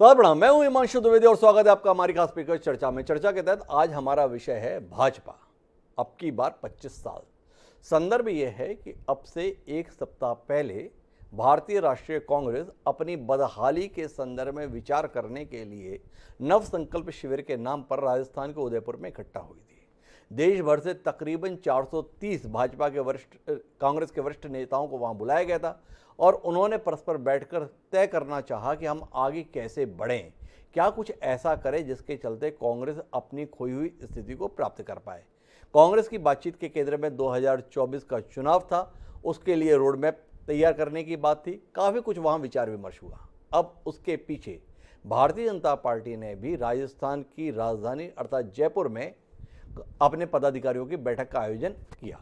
स्वागत प्रणाम। मैं हूं हिमांशु द्विवेदी और स्वागत है आपका हमारी खास स्पीकर चर्चा में। चर्चा के तहत आज हमारा विषय है भाजपा, अब की बार 25 साल। संदर्भ यह है कि अब से एक सप्ताह पहले भारतीय राष्ट्रीय कांग्रेस अपनी बदहाली के संदर्भ में विचार करने के लिए नव संकल्प शिविर के नाम पर राजस्थान के उदयपुर में इकट्ठा हुई थी। देश भर से तकरीबन 430 भाजपा के कांग्रेस के वरिष्ठ नेताओं को वहां बुलाया गया था और उन्होंने परस्पर बैठकर तय करना चाहा कि हम आगे कैसे बढ़ें, क्या कुछ ऐसा करें जिसके चलते कांग्रेस अपनी खोई हुई स्थिति को प्राप्त कर पाए। कांग्रेस की बातचीत के केंद्र में 2024 का चुनाव था, उसके लिए रोड मैप तैयार करने की बात थी। काफ़ी कुछ वहाँ विचार विमर्श हुआ। अब उसके पीछे भारतीय जनता पार्टी ने भी राजस्थान की राजधानी अर्थात जयपुर में अपने पदाधिकारियों की बैठक का आयोजन किया।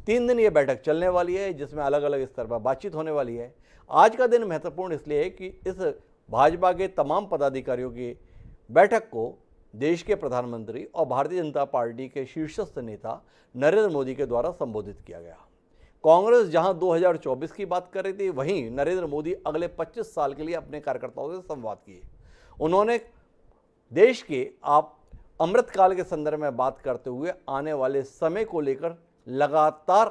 3 दिन ये बैठक चलने वाली है, जिसमें अलग अलग स्तर पर बातचीत होने वाली है। आज का दिन महत्वपूर्ण इसलिए है कि इस भाजपा के तमाम पदाधिकारियों की बैठक को देश के प्रधानमंत्री और भारतीय जनता पार्टी के शीर्षस्थ नेता नरेंद्र मोदी के द्वारा संबोधित किया गया। कांग्रेस जहां 2024 की बात कर रही थी, वहीं नरेंद्र मोदी अगले 25 साल के लिए अपने कार्यकर्ताओं से संवाद किए। उन्होंने देश के अमृतकाल के संदर्भ में बात करते हुए आने वाले समय को लेकर लगातार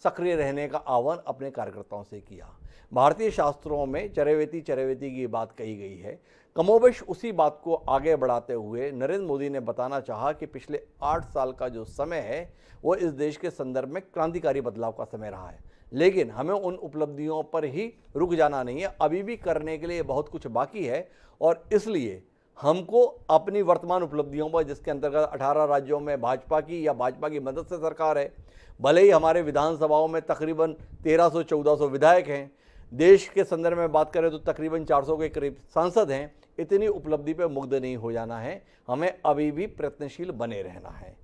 सक्रिय रहने का आह्वान अपने कार्यकर्ताओं से किया। भारतीय शास्त्रों में चरैवेति चरैवेति की बात कही गई है। कमोबेश उसी बात को आगे बढ़ाते हुए नरेंद्र मोदी ने बताना चाहा कि पिछले 8 साल का जो समय है वो इस देश के संदर्भ में क्रांतिकारी बदलाव का समय रहा है, लेकिन हमें उन उपलब्धियों पर ही रुक जाना नहीं है। अभी भी करने के लिए बहुत कुछ बाकी है और इसलिए हमको अपनी वर्तमान उपलब्धियों पर, जिसके अंतर्गत 18 राज्यों में भाजपा की या भाजपा की मदद से सरकार है, भले ही हमारे विधानसभाओं में तकरीबन 1300-1400 विधायक हैं, देश के संदर्भ में बात करें तो तकरीबन 400 के करीब सांसद हैं, इतनी उपलब्धि पर मुग्ध नहीं हो जाना है। हमें अभी भी प्रयत्नशील बने रहना है।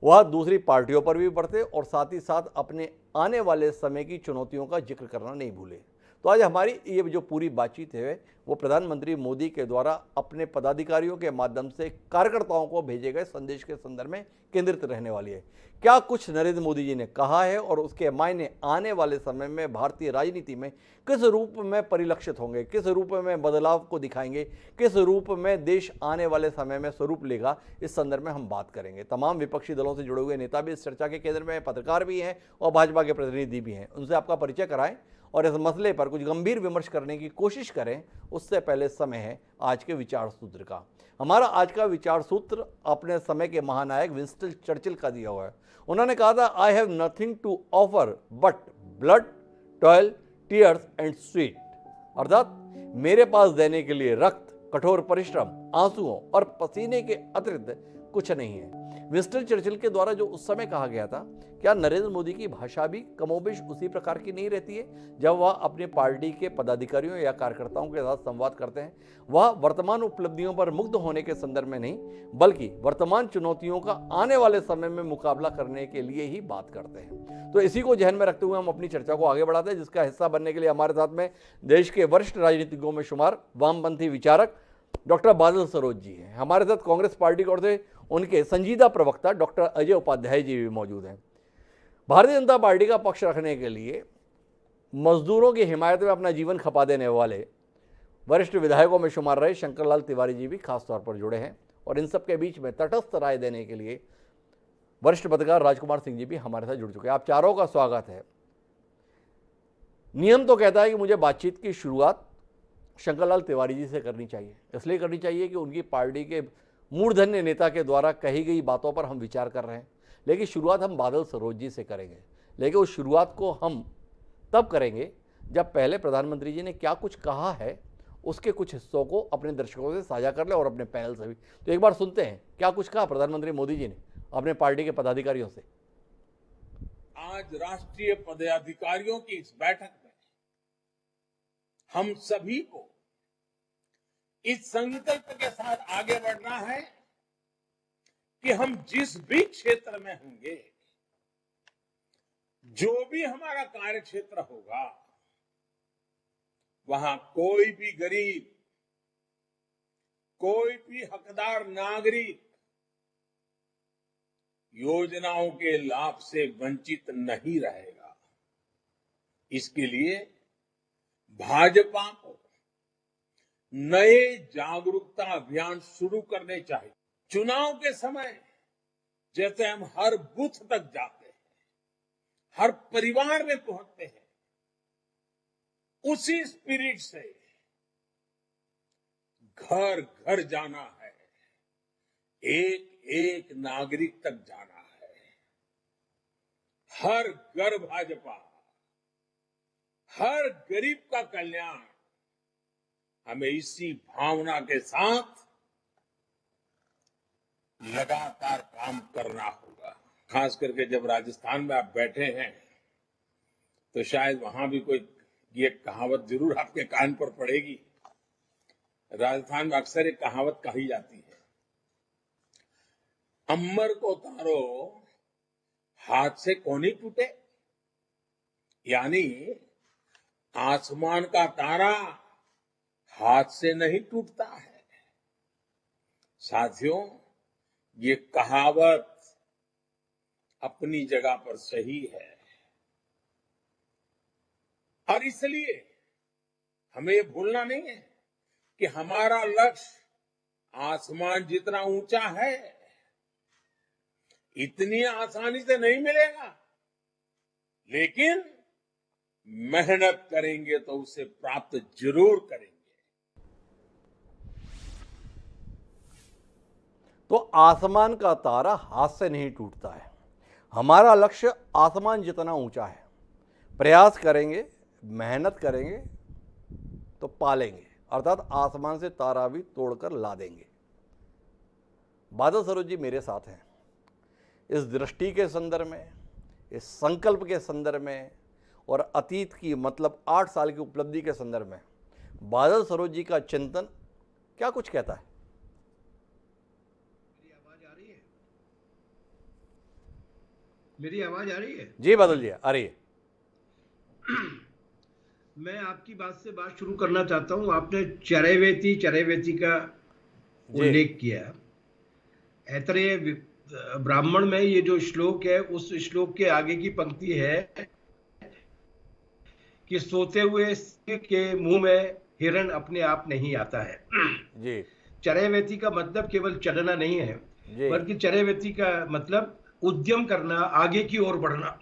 वह दूसरी पार्टियों पर भी बढ़ते और साथ ही साथ अपने आने वाले समय की चुनौतियों का जिक्र करना नहीं भूले। तो आज हमारी ये जो पूरी बातचीत है वो प्रधानमंत्री मोदी के द्वारा अपने पदाधिकारियों के माध्यम से कार्यकर्ताओं को भेजे गए संदेश के संदर्भ में केंद्रित रहने वाली है। क्या कुछ नरेंद्र मोदी जी ने कहा है और उसके मायने आने वाले समय में भारतीय राजनीति में किस रूप में परिलक्षित होंगे, किस रूप में बदलाव को दिखाएंगे, किस रूप में देश आने वाले समय में स्वरूप लेगा, इस संदर्भ में हम बात करेंगे। तमाम विपक्षी दलों से जुड़े हुए नेता भी इस चर्चा के केंद्र में, पत्रकार भी हैं और भाजपा के प्रतिनिधि भी हैं। उनसे आपका परिचय कराएं और इस मसले पर कुछ गंभीर विमर्श करने की कोशिश करें। उससे पहले समय है आज के विचार सूत्र का। हमारा आज का विचार सूत्र अपने समय के महानायक विंस्टन चर्चिल का दिया हुआ है। उन्होंने कहा था, I have nothing to offer but blood, toil, tears and sweat, अर्थात मेरे पास देने के लिए रक्त, कठोर परिश्रम, आंसुओं और पसीने के अतिरिक्त कुछ नहीं है। विंस्टन चर्चिल के द्वारा जो उस समय कहा गया था, क्या नरेंद्र मोदी की भाषा भी कमोबेश उसी प्रकार की नहीं रहती है? जब वह अपनी पार्टी के पदाधिकारियों या कार्यकर्ताओं के साथ संवाद करते हैं, वह वर्तमान उपलब्धियों पर मुग्ध होने के संदर्भ में नहीं, बल्कि वर्तमान चुनौतियों का आने वाले समय में मुकाबला करने के लिए ही बात करते हैं। तो इसी को ध्यान में रखते हुए हम अपनी चर्चा को आगे बढ़ाते हैं, जिसका हिस्सा बनने के लिए हमारे साथ में देश के वरिष्ठ राजनीतिज्ञों में शुमार वामपंथी विचारक डॉक्टर बादल सरोज जी हैं। हमारे साथ कांग्रेस पार्टी की ओर से उनके संजीदा प्रवक्ता डॉक्टर अजय उपाध्याय जी भी मौजूद हैं। भारतीय जनता पार्टी का पक्ष रखने के लिए मजदूरों की हिमायत में अपना जीवन खपा देने वाले वरिष्ठ विधायकों में शुमार रहे शंकरलाल तिवारी जी भी खास तौर पर जुड़े हैं और इन सब के बीच में तटस्थ राय देने के लिए वरिष्ठ पत्रकार राजकुमार सिंह जी भी हमारे साथ जुड़ चुके हैं। आप चारों का स्वागत है। नियम तो कहता है कि मुझे बातचीत की शुरुआत शंकरलाल तिवारी जी से करनी चाहिए, इसलिए करनी चाहिए कि उनकी पार्टी के मूर्धन्य नेता के द्वारा कही गई बातों पर हम विचार कर रहे हैं, लेकिन शुरुआत हम बादल सरोज जी से करेंगे। लेकिन उस शुरुआत को हम तब करेंगे जब पहले प्रधानमंत्री जी ने क्या कुछ कहा है उसके कुछ हिस्सों को अपने दर्शकों से साझा कर ले और अपने पैनल से भी। तो एक बार सुनते हैं क्या कुछ कहा प्रधानमंत्री मोदी जी ने अपने पार्टी के पदाधिकारियों से। आज राष्ट्रीय पदाधिकारियों की इस बैठक में हम सभी को इस संकल्प के साथ आगे बढ़ना है कि हम जिस भी क्षेत्र में होंगे, जो भी हमारा कार्य क्षेत्र होगा, वहां कोई भी गरीब, कोई भी हकदार नागरिक योजनाओं के लाभ से वंचित नहीं रहेगा। इसके लिए भाजपा को नए जागरूकता अभियान शुरू करने चाहिए। चुनाव के समय जैसे हम हर बूथ तक जाते हैं, हर परिवार में पहुंचते हैं, उसी स्पिरिट से घर घर जाना है, एक एक नागरिक तक जाना है। हर घर भाजपा, हर गरीब का कल्याण, हमें इसी भावना के साथ लगातार काम करना होगा। खास करके जब राजस्थान में आप बैठे हैं तो शायद वहां भी कोई ये कहावत जरूर आपके कान पर पड़ेगी। राजस्थान में अक्सर एक कहावत कही जाती है, अम्बर को तारो हाथ से कोनी टूटे, यानी आसमान का तारा हाथ से नहीं टूटता है। साथियों, ये कहावत अपनी जगह पर सही है और इसलिए हमें ये भूलना नहीं है कि हमारा लक्ष्य आसमान जितना ऊंचा है, इतनी आसानी से नहीं मिलेगा, लेकिन मेहनत करेंगे तो उसे प्राप्त जरूर करेंगे। तो आसमान का तारा हाथ से नहीं टूटता है। हमारा लक्ष्य आसमान जितना ऊंचा है। प्रयास करेंगे, मेहनत करेंगे तो पालेंगे, अर्थात आसमान से तारा भी तोड़कर ला देंगे। बादल सरोज जी मेरे साथ हैं। इस दृष्टि के संदर्भ में, इस संकल्प के संदर्भ में और अतीत की मतलब 8 साल की उपलब्धि के संदर्भ में बादल सरोज जी का चिंतन क्या कुछ कहता है? मेरी आवाज आ रही है? जी बादल जी, आ रही है। मैं आपकी बात से बात शुरू करना चाहता हूं। आपने चरैवेति का उल्लेख किया। ऐतरेय ब्राह्मण में ये जो श्लोक है, उस श्लोक के आगे की पंक्ति है कि सोते हुए के मुंह में हिरण अपने आप नहीं आता है। जी। चरैवेति का मतलब केवल चलना नहीं है, बल्कि चरैवेति का मतलब उद्यम करना, आगे की ओर बढ़ना,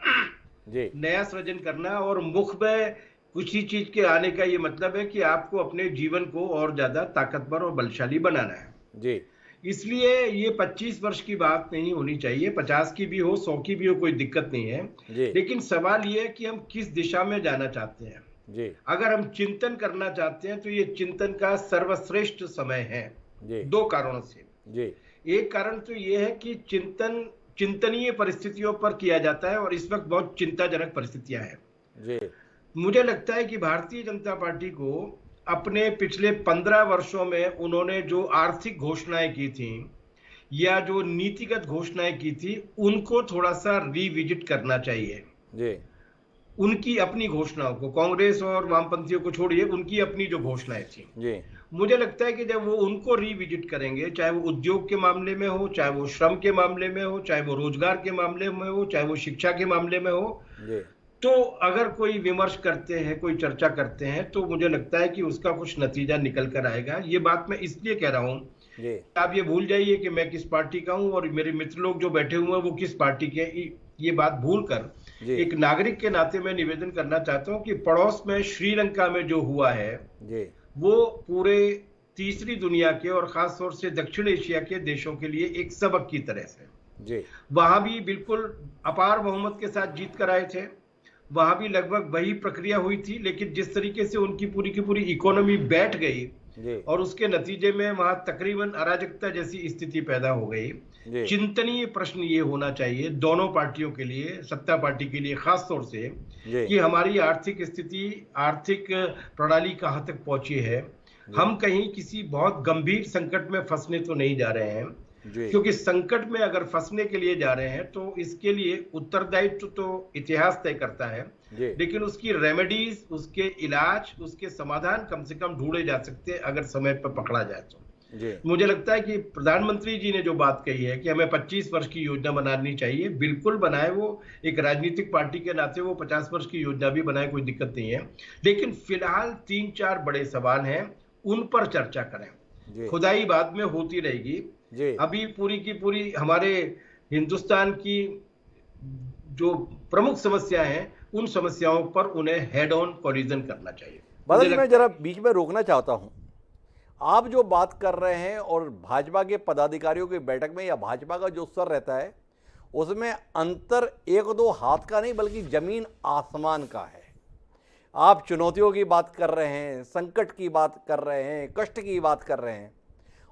जी। नया सृजन करना। और मुख में किसी चीज के आने का ये मतलब है कि आपको अपने जीवन को और ज्यादा ताकतवर और बलशाली बनाना है। जी। इसलिए ये 25 वर्ष की बात नहीं होनी चाहिए, 50 की भी हो, 100 की भी हो, कोई दिक्कत नहीं है। लेकिन सवाल ये है कि हम किस दिशा में जाना चाहते हैं। जी। अगर हम चिंतन करना चाहते हैं तो ये चिंतन का सर्वश्रेष्ठ समय है। 2 कारणों से। जी। एक कारण तो ये है कि चिंतनीय परिस्थितियों पर किया जाता है और इस वक्त बहुत चिंताजनक परिस्थितियां हैं। जी। मुझे लगता है कि भारतीय जनता पार्टी को अपने पिछले 15 वर्षों में उन्होंने जो आर्थिक घोषणाएं की थी या जो नीतिगत घोषणाएं की थी, उनको थोड़ा सा रिविजिट करना चाहिए। जी। उनकी अपनी घोषणाओं को, कांग्रेस और वामपंथियों को छोड़िए, उनकी अपनी जो घोषणाएं थी, जी। मुझे लगता है कि जब वो उनको रिविजिट करेंगे, चाहे वो उद्योग के मामले में हो, चाहे वो श्रम के मामले में हो, चाहे वो रोजगार के मामले में हो, चाहे वो शिक्षा के मामले में हो, तो अगर कोई विमर्श करते हैं, कोई चर्चा करते हैं, तो मुझे लगता है कि उसका कुछ नतीजा निकल कर आएगा। ये बात मैं इसलिए कह रहा हूं, आप ये भूल जाइए कि मैं किस पार्टी का हूं और मेरे मित्र लोग जो बैठे हुए हैं वो किस पार्टी के, ये बात भूलकर एक नागरिक के नाते मैं निवेदन करना चाहता हूं कि पड़ोस में श्रीलंका में जो हुआ है वो पूरे तीसरी दुनिया के और खास तौर से दक्षिण एशिया के देशों के लिए एक सबक की तरह से। वहां भी बिल्कुल अपार बहुमत के साथ जीत कर आए थे, वहां भी लगभग वही प्रक्रिया हुई थी, लेकिन जिस तरीके से उनकी पूरी की पूरी इकोनॉमी बैठ गई और उसके नतीजे में वहां तकरीबन अराजकता जैसी स्थिति पैदा हो गई। चिंतनीय प्रश्न ये होना चाहिए दोनों पार्टियों के लिए, सत्ता पार्टी के लिए खास तौर से, कि हमारी आर्थिक स्थिति, आर्थिक प्रणाली कहां तक पहुंची है। हम कहीं किसी बहुत गंभीर संकट में फंसने तो नहीं जा रहे हैं, क्योंकि संकट में अगर फंसने के लिए जा रहे हैं तो इसके लिए उत्तरदायित्व तो इतिहास तय करता है, लेकिन उसकी रेमेडीज, उसके इलाज, उसके समाधान कम से कम ढूंढे जा सकते हैं अगर समय पर पकड़ा जाए तो। मुझे लगता है कि प्रधानमंत्री जी ने जो बात कही है कि हमें 25 वर्ष की योजना बनानी चाहिए, बिल्कुल बनाए। वो एक राजनीतिक पार्टी के नाते वो 50 वर्ष की योजना भी बनाए, कोई दिक्कत नहीं है। लेकिन फिलहाल 3-4 बड़े सवाल हैं, उन पर चर्चा करें। खुदाई बाद में होती रहेगी। अभी पूरी की पूरी हमारे हिंदुस्तान की जो प्रमुख समस्या हैं, उन समस्याओं पर उन्हें हेड ऑन कोलिजन करना चाहिए। बादल जी, मैं जरा बीच में रोकना चाहता हूं। आप जो बात कर रहे हैं और भाजपा के पदाधिकारियों की बैठक में या भाजपा का जो स्तर रहता है उसमें अंतर एक दो हाथ का नहीं बल्कि जमीन आसमान का है। आप चुनौतियों की बात कर रहे हैं, संकट की बात कर रहे हैं, कष्ट की बात कर रहे हैं,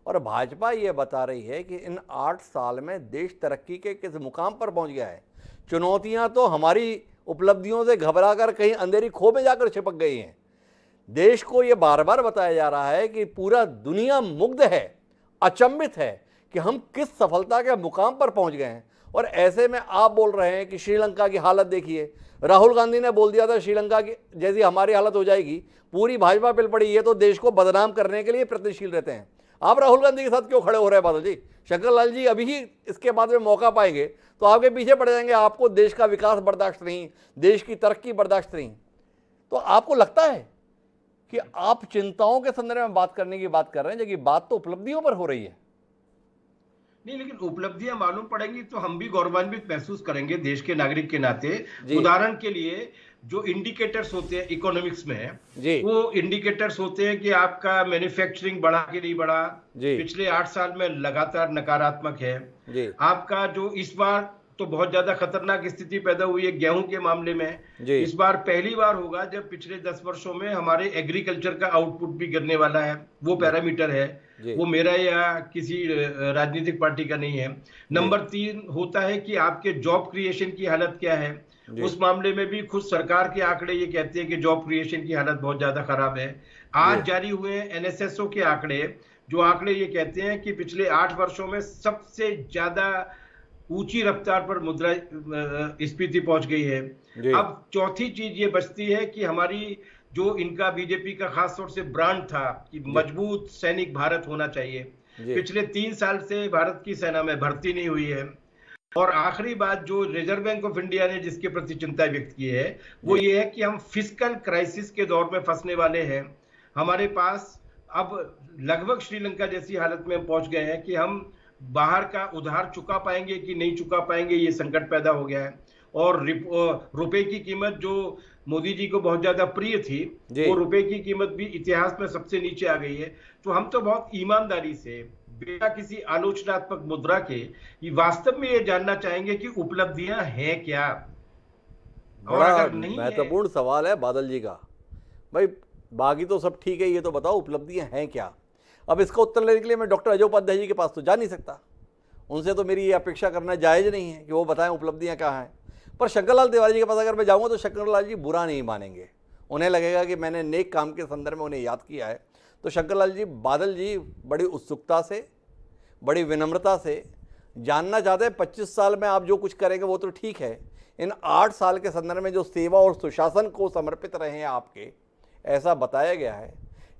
और भाजपा ये बता रही है कि इन 8 साल में देश तरक्की के किस मुकाम पर पहुंच गया है। चुनौतियां तो हमारी उपलब्धियों से घबराकर कहीं अंधेरी खो में जाकर छिपक गई हैं। देश को ये बार बार बताया जा रहा है कि पूरा दुनिया मुग्ध है, अचंभित है कि हम किस सफलता के मुकाम पर पहुंच गए हैं। और ऐसे में आप बोल रहे हैं कि श्रीलंका की हालत देखिए, राहुल गांधी ने बोल दिया था श्रीलंका की जैसी हमारी हालत हो जाएगी। पूरी भाजपा पिल पड़ी है तो देश को बदनाम करने के लिए प्रयत्नशील रहते हैं। आप राहुल गांधी के साथ क्यों खड़े हो रहे हैं बादल जी? शंकर लाल जी अभी ही इसके बाद में मौका पाएंगे तो आपके पीछे पड़ जाएंगे। आपको देश का विकास बर्दाश्त नहीं, देश की तरक्की बर्दाश्त नहीं। तो आपको लगता है कि आप चिंताओं के संदर्भ में बात करने की बात कर रहे हैं, जबकि बात तो उपलब्धियों पर हो रही है। नहीं, लेकिन उपलब्धियां मालूम पड़ेंगी तो हम भी गौरवान्वित महसूस करेंगे देश के नागरिक के नाते। उदाहरण के लिए जो इंडिकेटर्स होते हैं इकोनॉमिक्स में, वो इंडिकेटर्स होते हैं कि आपका मैन्युफैक्चरिंग बढ़ा कि नहीं बढ़ा, पिछले 8 साल में लगातार नकारात्मक है। आपका जो इस बार तो बहुत ज्यादा खतरनाक स्थिति पैदा हुई है गेहूं के मामले में। इस बार पहली बार होगा जब पिछले 10 वर्षों में हमारे एग्रीकल्चर का आउटपुट भी गिरने वाला है। वो पैरामीटर है, वो मेरा या किसी राजनीतिक पार्टी का नहीं है। नंबर 3 होता है कि आपके जॉब क्रिएशन की हालत क्या है। उस मामले में भी खुद सरकार के आंकड़े ये कहते हैं कि जॉब क्रिएशन की हालत बहुत ज्यादा खराब है। आज जारी हुए एनएसएसओ के आंकड़े, जो आंकड़े ये कहते हैं कि पिछले 8 वर्षों में सबसे ज्यादा ऊंची रफ्तार पर मुद्रास्फीति पहुंच गई है। अब चौथी चीज ये बचती है कि हमारी जो इनका बीजेपी का खास तौर से ब्रांड था कि मजबूत सैनिक भारत होना चाहिए, पिछले 3 साल से भारत की सेना में भर्ती नहीं हुई है। और आखिरी बात जो रिजर्व बैंक ऑफ इंडिया ने जिसके प्रति चिंता व्यक्त की है वो ये है कि हम फिस्कल क्राइसिस के दौर में फंसने वाले हैं। हमारे पास अब लगभग श्रीलंका जैसी हालत में पहुंच गए हैं कि हम बाहर का उधार चुका पाएंगे कि नहीं चुका पाएंगे, ये संकट पैदा हो गया है। और रुपए की कीमत जो मोदी जी को बहुत ज्यादा प्रिय थी, वो रुपए की कीमत भी इतिहास में सबसे नीचे आ गई है। तो हम तो बहुत ईमानदारी से बिना किसी आलोचनात्मक मुद्रा के वास्तव में ये जानना चाहेंगे कि उपलब्धियां हैं क्या। और अगर नहीं, महत्वपूर्ण सवाल है बादल जी का। भाई बाकी तो सब ठीक है, ये तो बताओ उपलब्धियां हैं क्या। अब इसका उत्तर लेने के लिए मैं डॉक्टर अजय उपाध्याय जी के पास तो जा नहीं सकता, उनसे तो मेरी ये अपेक्षा करना जायज़ नहीं है कि वो बताएं उपलब्धियां क्या हैं। पर शंकरलाल तिवारी जी के पास अगर मैं जाऊंगा तो शंकरलाल जी बुरा नहीं मानेंगे, उन्हें लगेगा कि मैंने नेक काम के संदर्भ में उन्हें याद किया है। तो शंकरलाल जी, बादल जी बड़ी उत्सुकता से, बड़ी विनम्रता से जानना चाहते हैं 25 साल में आप जो कुछ करेंगे वो तो ठीक है, इन 8 साल के संदर्भ में जो सेवा और सुशासन को समर्पित रहे हैं आपके, ऐसा बताया गया है।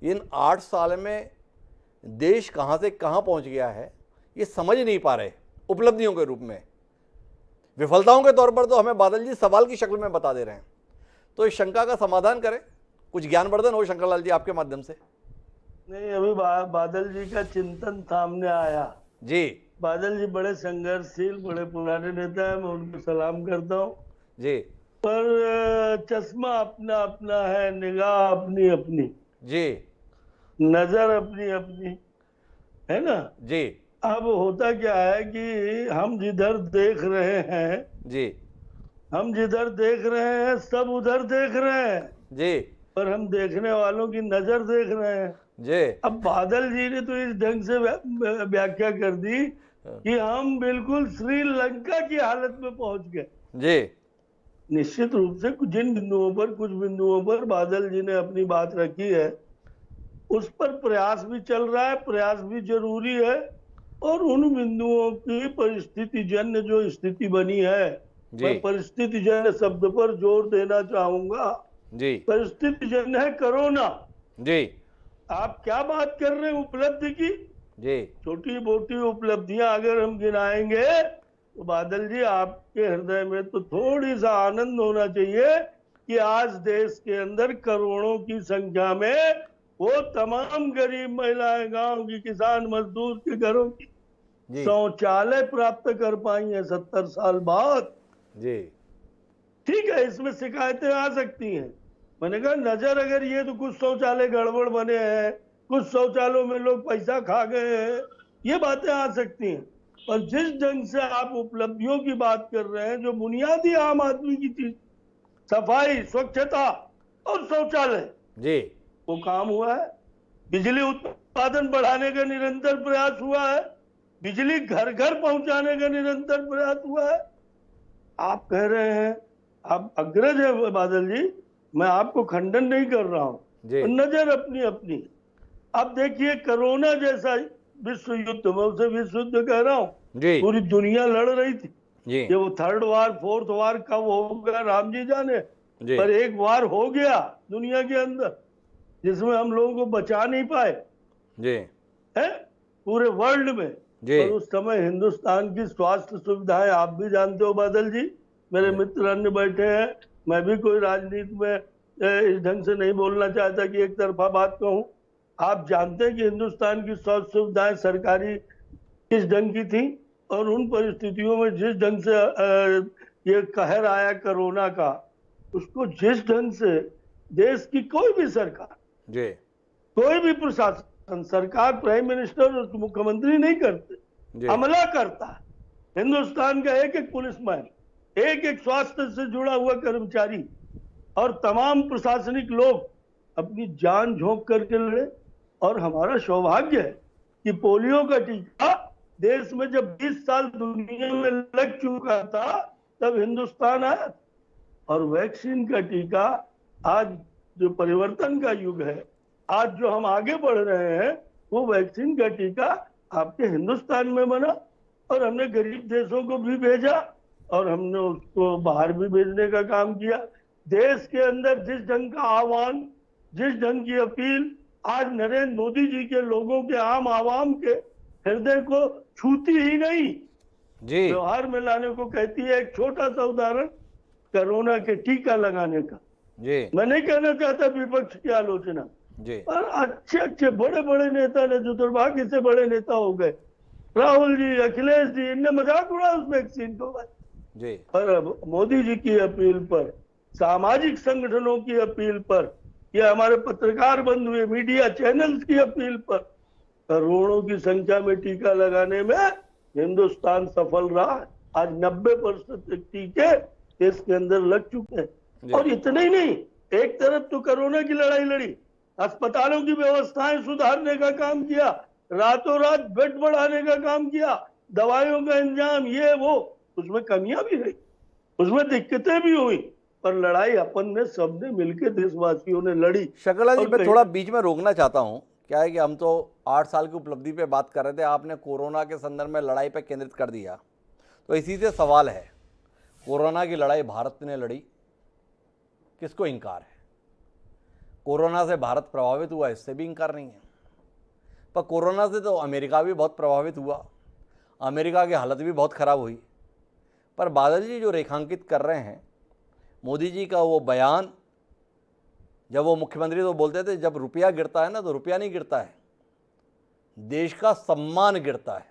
इन 8 साल में देश कहाँ से कहाँ पहुँच गया है ये समझ नहीं पा रहे उपलब्धियों के रूप में। विफलताओं के तौर पर तो हमें बादल जी सवाल की शक्ल में बता दे रहे हैं। तो इस शंका का समाधान करें, कुछ ज्ञानवर्धन हो शंकरलाल जी आपके माध्यम से। नहीं, अभी बादल जी का चिंतन सामने आया जी। बादल जी बड़े संघर्षशील, बड़े पुराने नेता है, मैं उनको सलाम करता हूँ जी। पर चश्मा अपना अपना है, निगाह अपनी अपनी जी, नजर अपनी अपनी है ना जी। अब होता क्या है कि हम जिधर देख रहे हैं जी, हम जिधर देख रहे हैं सब उधर देख रहे हैं जी, पर हम देखने वालों की नजर देख रहे हैं जी। अब बादल जी ने तो इस ढंग से व्याख्या कर दी कि हम बिल्कुल श्रीलंका की हालत में पहुंच गए। जी। निश्चित रूप से कुछ बिंदुओं पर बादल जी ने अपनी बात रखी है, उस पर प्रयास भी चल रहा है, प्रयास भी जरूरी है। और उन बिंदुओं की परिस्थिति जन्य जो स्थिति बनी है, मैं परिस्थिति जन्य शब्द पर जोर देना चाहूंगा जी। परिस्थिति जन्य है कोरोना जी। आप क्या बात कर रहे हैं उपलब्धि की जी, छोटी मोटी उपलब्धियां अगर हम गिनाएंगे तो बादल जी आपके हृदय में तो थोड़ी सा आनंद होना चाहिए कि आज देश के अंदर करोड़ों की संख्या में वो तमाम गरीब महिलाएं, गांव की किसान मजदूर के घरों की जी शौचालय प्राप्त कर पाई हैं 70 साल बाद। जी ठीक है, इसमें शिकायतें आ सकती हैं। मैंने कहा नजर अगर ये तो कुछ शौचालय गड़बड़ बने हैं, कुछ शौचालयों में लोग पैसा खा गए हैं, ये बातें आ सकती हैं। पर जिस ढंग से आप उपलब्धियों की बात कर रहे हैं, जो बुनियादी आम आदमी की चीज, सफाई, स्वच्छता और शौचालय, जी वो काम हुआ है। बिजली उत्पादन बढ़ाने का निरंतर प्रयास हुआ है। बिजली घर घर पहुंचाने का निरंतर प्रयास हुआ है। आप कह रहे हैं, आप अग्रज है बादल जी, मैं आपको खंडन नहीं कर रहा जी हूं, नजर अपनी अपनी। अब देखिए कोरोना जैसा विश्व युद्ध, मैं उसे विश्व युद्ध कह रहा हूं, जी पूरी दुनिया लड़ रही थी। जी ये वो थर्ड वार फोर्थ वार कब होगा राम जी जाने, जी पर एक वार हो गया दुनिया के अंदर जिसमें हम लोगों को बचा नहीं पाए जी है पूरे वर्ल्ड में। जी और उस समय हिंदुस्तान की स्वास्थ्य सुविधाएं आप भी जानते हो बादल जी, मेरे मित्र अन्य बैठे हैं, मैं भी कोई राजनीति में इस ढंग से नहीं बोलना चाहता कि एक तरफा बात कहूं। आप जानते हैं कि हिंदुस्तान की स्वास्थ्य सुविधाएं सरकारी किस ढंग की थी, और उन परिस्थितियों में जिस ढंग से ये कहर आया कोरोना का, उसको जिस ढंग से देश की कोई भी सरकार, जी कोई भी प्रशासन, सरकार, प्राइम मिनिस्टर और मुख्यमंत्री नहीं करते, जी अमला करता है। हिंदुस्तान का एक एक पुलिसमैन, एक एक स्वास्थ्य से जुड़ा हुआ कर्मचारी और तमाम प्रशासनिक लोग अपनी जान झोंक करके लड़े। और हमारा सौभाग्य है कि पोलियो का टीका देश में जब 20 साल दुनिया में लग चुका था, तब हिंदुस्तान आया। और वैक्सीन का टीका, आज जो परिवर्तन का युग है, आज जो हम आगे बढ़ रहे हैं, वो वैक्सीन का टीका आपके हिंदुस्तान में बना। और हमने गरीब देशों को भी भेजा और हमने उसको बाहर भी भेजने का काम किया। देश के अंदर जिस ढंग का आह्वान, जिस ढंग की अपील आज नरेंद्र मोदी जी के लोगों के, आम आवाम के हृदय को छूती ही नहीं, जी व्यवहार में लाने को कहती है। एक छोटा सा उदाहरण कोरोना के टीका लगाने का, जी मैं नहीं कहना चाहता विपक्ष की आलोचना, जी पर अच्छे अच्छे बड़े बड़े नेता ने, जो दुर्भाग्य से बड़े नेता हो गए, राहुल जी, अखिलेश जी, इनने मजाक उड़ा उस वैक्सीन को। जी पर अब मोदी जी की अपील पर, सामाजिक संगठनों की अपील पर, या हमारे पत्रकार बंधु, मीडिया चैनल्स की अपील पर, करोड़ों की संख्या में टीका लगाने में हिंदुस्तान सफल रहा। आज 90% टीके देश के अंदर लग चुके हैं। और इतना ही नहीं, एक तरफ तो कोरोना की लड़ाई लड़ी, अस्पतालों की व्यवस्थाएं सुधारने का काम किया, रातों रात बेड बढ़ाने का काम किया, दवाइयों का इंतजाम, ये वो, उसमें कमियां भी रही, उसमें दिक्कतें भी हुई, पर लड़ाई अपन ने, सबने मिलकर देशवासियों ने लड़ी। शकला जी, मैं थोड़ा बीच में रोकना चाहता हूँ। क्या है कि हम तो 8 साल की उपलब्धि पे बात कर रहे थे, आपने कोरोना के संदर्भ में लड़ाई पे केंद्रित कर दिया, तो इसी से सवाल है, कोरोना की लड़ाई भारत ने लड़ी, किसको इनकार है? कोरोना से भारत प्रभावित हुआ, इससे भी इनकार नहीं है। पर कोरोना से तो अमेरिका भी बहुत प्रभावित हुआ, अमेरिका की हालत भी बहुत ख़राब हुई। पर बादल जी जो रेखांकित कर रहे हैं, मोदी जी का वो बयान, जब वो मुख्यमंत्री तो बोलते थे जब रुपया गिरता है ना, तो रुपया नहीं गिरता है, देश का सम्मान गिरता है।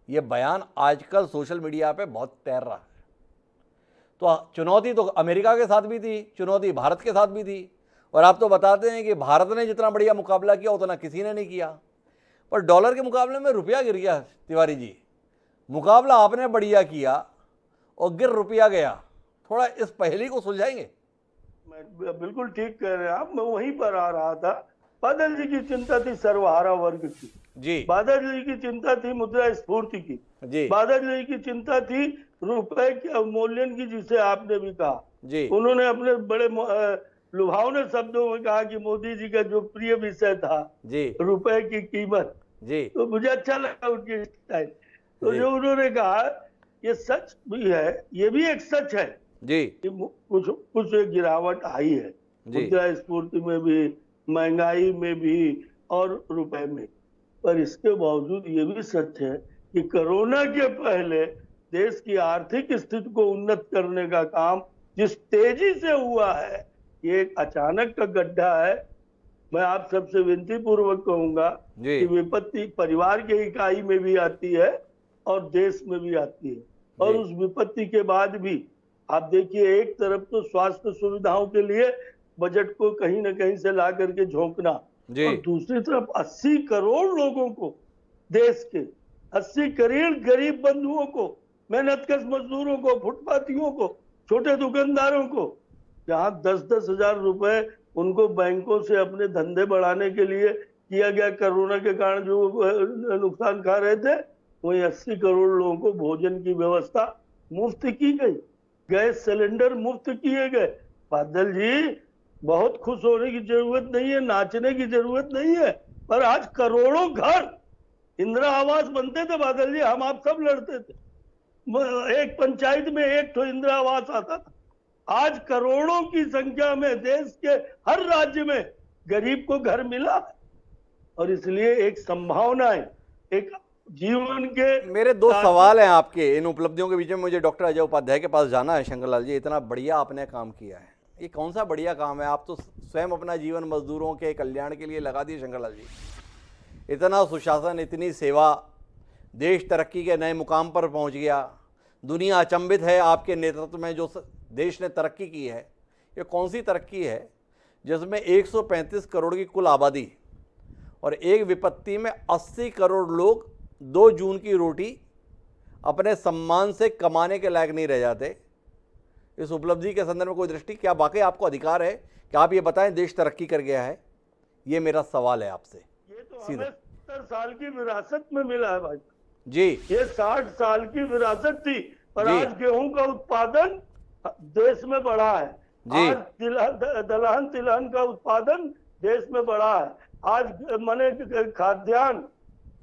ये बयान आजकल सोशल मीडिया पे बहुत तैर रहा है। तो चुनौती तो अमेरिका के साथ भी थी, चुनौती भारत के साथ भी थी, और आप तो बताते हैं कि भारत ने जितना बढ़िया मुकाबला किया उतना किसी ने नहीं किया। पर डॉलर के मुकाबले में रुपया गिर गया। तिवारी जी, मुकाबला आपने बढ़िया किया और गिर रुपया गया, थोड़ा इस पहेली को सुलझाएंगे? मैं बिल्कुल ठीक कह रहे हैं आप, मैं वहीं पर आ रहा था। बादल जी की चिंता थी सर्वहारा वर्ग की जी, बादल जी की चिंता थी मुद्रास्फीति की जी, बादल जी की चिंता थी रुपए के अवमूल्यन की, जिसे आपने भी कहा जी, उन्होंने अपने बड़े लुभावने शब्दों में कहा कि मोदी जी का जो प्रिय विषय था जी, रुपए की कीमत, जी, तो मुझे अच्छा लगा उनकी स्टाइल। तो जो उन्होंने कहा, ये सच भी है, ये भी एक सच है जी, कि कुछ गिरावट आई है मुद्रास्फीति में भी, महंगाई में भी और रुपए में। पर इसके बावजूद ये भी सच है कि कोरोना के पहले देश की आर्थिक स्थिति को उन्नत करने का काम जिस तेजी से हुआ है, ये एक अचानक का गड्ढा है। मैं आप सबसे विनती पूर्वक कहूंगा जी कि विपत्ति परिवार के इकाई में भी आती है और देश में भी आती है, और जी उस विपत्ति के बाद भी आप देखिए, एक तरफ तो स्वास्थ्य सुविधाओं के लिए बजट को कहीं ना कहीं से ला करके झोंकना, जी और दूसरी तरफ 80 करोड़ लोगों को, देश के 80 करोड़ गरीब बंधुओं को, मेहनतकश मजदूरों को, फुटपाथियों को, छोटे दुकानदारों को, जहां 10-10 हजार रुपए उनको बैंकों से अपने धंधे बढ़ाने के लिए किया गया, कोरोना के कारण जो नुकसान खा रहे थे, वही 80 करोड़ लोगों को भोजन की व्यवस्था मुफ्त की गई, गैस सिलेंडर मुफ्त किए गए। बादल जी, बहुत खुश होने की जरूरत नहीं है, नाचने की जरूरत नहीं है, पर आज करोड़ों घर इंदिरा आवास बनते थे बादल जी, हम आप सब लड़ते थे, एक पंचायत में एक तो इंदिरा आवास आता था। आज करोड़ों की संख्या में देश के हर राज्य में गरीब को घर मिला, और इसलिए एक संभावना है, एक जीवन के। मेरे दो सवाल हैं आपके इन उपलब्धियों के बीच में। मुझे डॉक्टर अजय उपाध्याय के पास जाना है। शंकरलाल जी, इतना बढ़िया आपने काम किया है, ये कौन सा बढ़िया काम है? आप तो स्वयं अपना जीवन मजदूरों के कल्याण के लिए लगा दिए शंकरलाल जी। इतना सुशासन, इतनी सेवा, देश तरक्की के नए मुकाम पर पहुंच गया। दुनिया अचंभित है आपके नेतृत्व में जो देश ने तरक्की की है। ये कौन सी तरक्की है जिसमें 135 करोड़ की कुल आबादी और एक विपत्ति में 80 करोड़ लोग 2 जून की रोटी अपने सम्मान से कमाने के लायक नहीं रह जाते? इस उपलब्धि के संदर्भ में कोई दृष्टि, क्या वाकई आपको अधिकार है कि आप ये बताएं देश तरक्की कर गया है? ये मेरा सवाल है आपसे। ये तो हमें 70 साल की विरासत में मिला है भाई जी। ये 60 साल की विरासत थी, और आज गेहूं का उत्पादन देश में बढ़ा है। आज दलहन तिलहन का उत्पादन देश में बढ़ा है। आज माने खाद्यान्न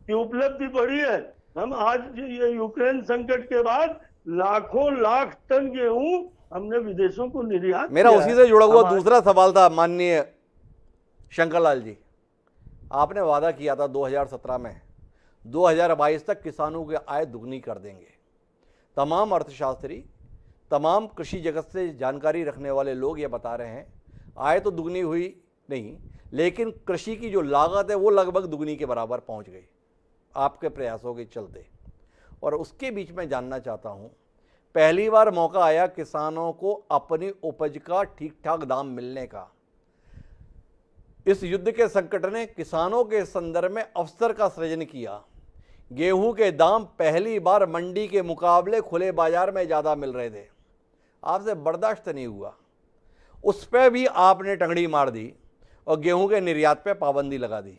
की उपलब्धि बढ़ी है। हम आज ये यूक्रेन संकट के बाद लाखों लाख टन गेहूं हमने विदेशों को निर्यात मेरा किया उसी है। से जुड़ा हुआ दूसरा सवाल था माननीय शंकरलाल जी। आपने वादा किया था 2017 में 2022 तक किसानों की आय दुगनी कर देंगे। तमाम अर्थशास्त्री, तमाम कृषि जगत से जानकारी रखने वाले लोग ये बता रहे हैं आय तो दुगनी हुई नहीं, लेकिन कृषि की जो लागत है वो लगभग दुगनी के बराबर पहुंच गई आपके प्रयासों के चलते। और उसके बीच में जानना चाहता हूं, पहली बार मौका आया किसानों को अपनी उपज का ठीक ठाक दाम मिलने का। इस युद्ध के संकट ने किसानों के संदर्भ में अवसर का सृजन किया। गेहूं के दाम पहली बार मंडी के मुकाबले खुले बाजार में ज़्यादा मिल रहे थे, आपसे बर्दाश्त नहीं हुआ। उस पर भी आपने टंगड़ी मार दी और गेहूं के निर्यात पर पाबंदी लगा दी।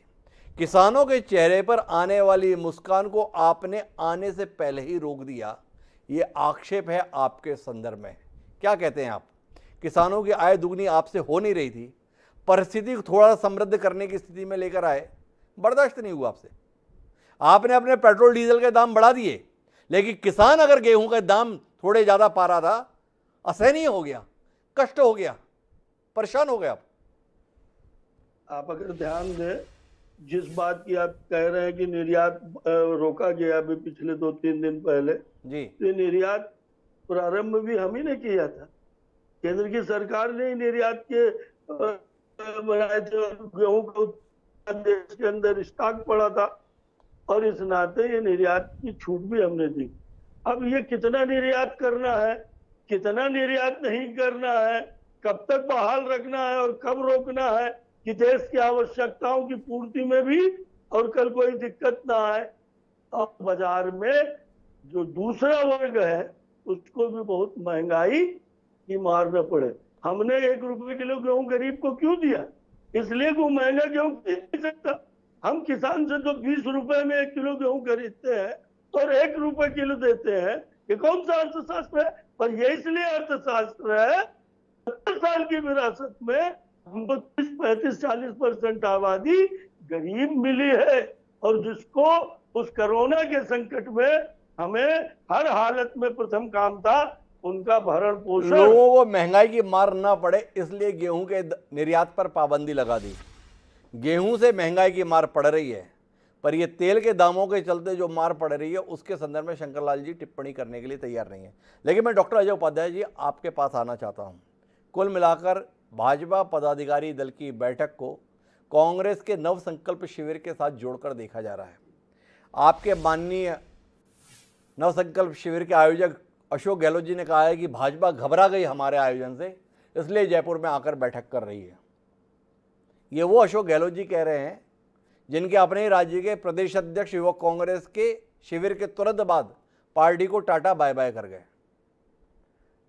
किसानों के चेहरे पर आने वाली मुस्कान को आपने आने से पहले ही रोक दिया। ये आक्षेप है आपके संदर्भ में, क्या कहते हैं आप? किसानों की आय दुगनी आपसे हो नहीं रही थी, परिस्थिति को थोड़ा समृद्ध करने की स्थिति में लेकर आए, बर्दाश्त नहीं हुआ आपसे। आपने अपने पेट्रोल डीजल के दाम बढ़ा दिए, लेकिन किसान अगर गेहूं का दाम थोड़े ज़्यादा पा रहा था, असहनीय हो गया, कष्ट हो गया, परेशान हो गया। आप अगर ध्यान दें, जिस बात की आप कह रहे हैं कि निर्यात रोका गया अभी पिछले 2-3 दिन पहले जी, ये निर्यात प्रारंभ भी हम ही ने किया था। केंद्र की सरकार ने निर्यात के बनाए थे, गेहूं का उत्पादन देश के अंदर स्टॉक पड़ा था, और इस नाते ये निर्यात की छूट भी हमने दी। अब ये कितना निर्यात करना है, कितना निर्यात नहीं करना है, कब तक बहाल रखना है और कब रोकना है कि देश की आवश्यकताओं की पूर्ति में भी और कल कोई दिक्कत ना आए, और बाजार में जो दूसरा वर्ग है उसको भी बहुत महंगाई की मार न पड़े। हमने 1 रुपए किलो गेहूं गरीब को क्यों दिया? इसलिए वो महंगा गेहूं खरीद नहीं सकता। हम किसान से तो 20 रुपए में 1 किलो गेहूं खरीदते हैं और 1 रुपए किलो देते हैं। ये कौन सा अर्थशास्त्र है? पर ये इसलिए अर्थशास्त्र है 70 साल की विरासत में हमको 35-40% आबादी गरीब मिली है, और जिसको उस कोरोना के संकट में हमें हर हालत में प्रथम काम था उनका भरण पोषण। लोगों को महंगाई की मार ना पड़े इसलिए गेहूं के निर्यात पर पाबंदी लगा दी। गेहूं से महंगाई की मार पड़ रही है, पर ये तेल के दामों के चलते जो मार पड़ रही है उसके संदर्भ में शंकरलाल जी टिप्पणी करने के लिए तैयार नहीं है। लेकिन मैं डॉक्टर अजय उपाध्याय जी आपके पास आना चाहता हूँ। कुल मिलाकर भाजपा पदाधिकारी दल की बैठक को कांग्रेस के नव संकल्प शिविर के साथ जोड़कर देखा जा रहा है। आपके माननीय नव संकल्प शिविर के आयोजक अशोक गहलोत जी ने कहा है कि भाजपा घबरा गई हमारे आयोजन से, इसलिए जयपुर में आकर बैठक कर रही है। ये वो अशोक गहलोत जी कह रहे हैं जिनके अपने ही राज्य के प्रदेश अध्यक्ष युवक कांग्रेस के शिविर के तुरंत बाद पार्टी को टाटा बाय बाय कर गए।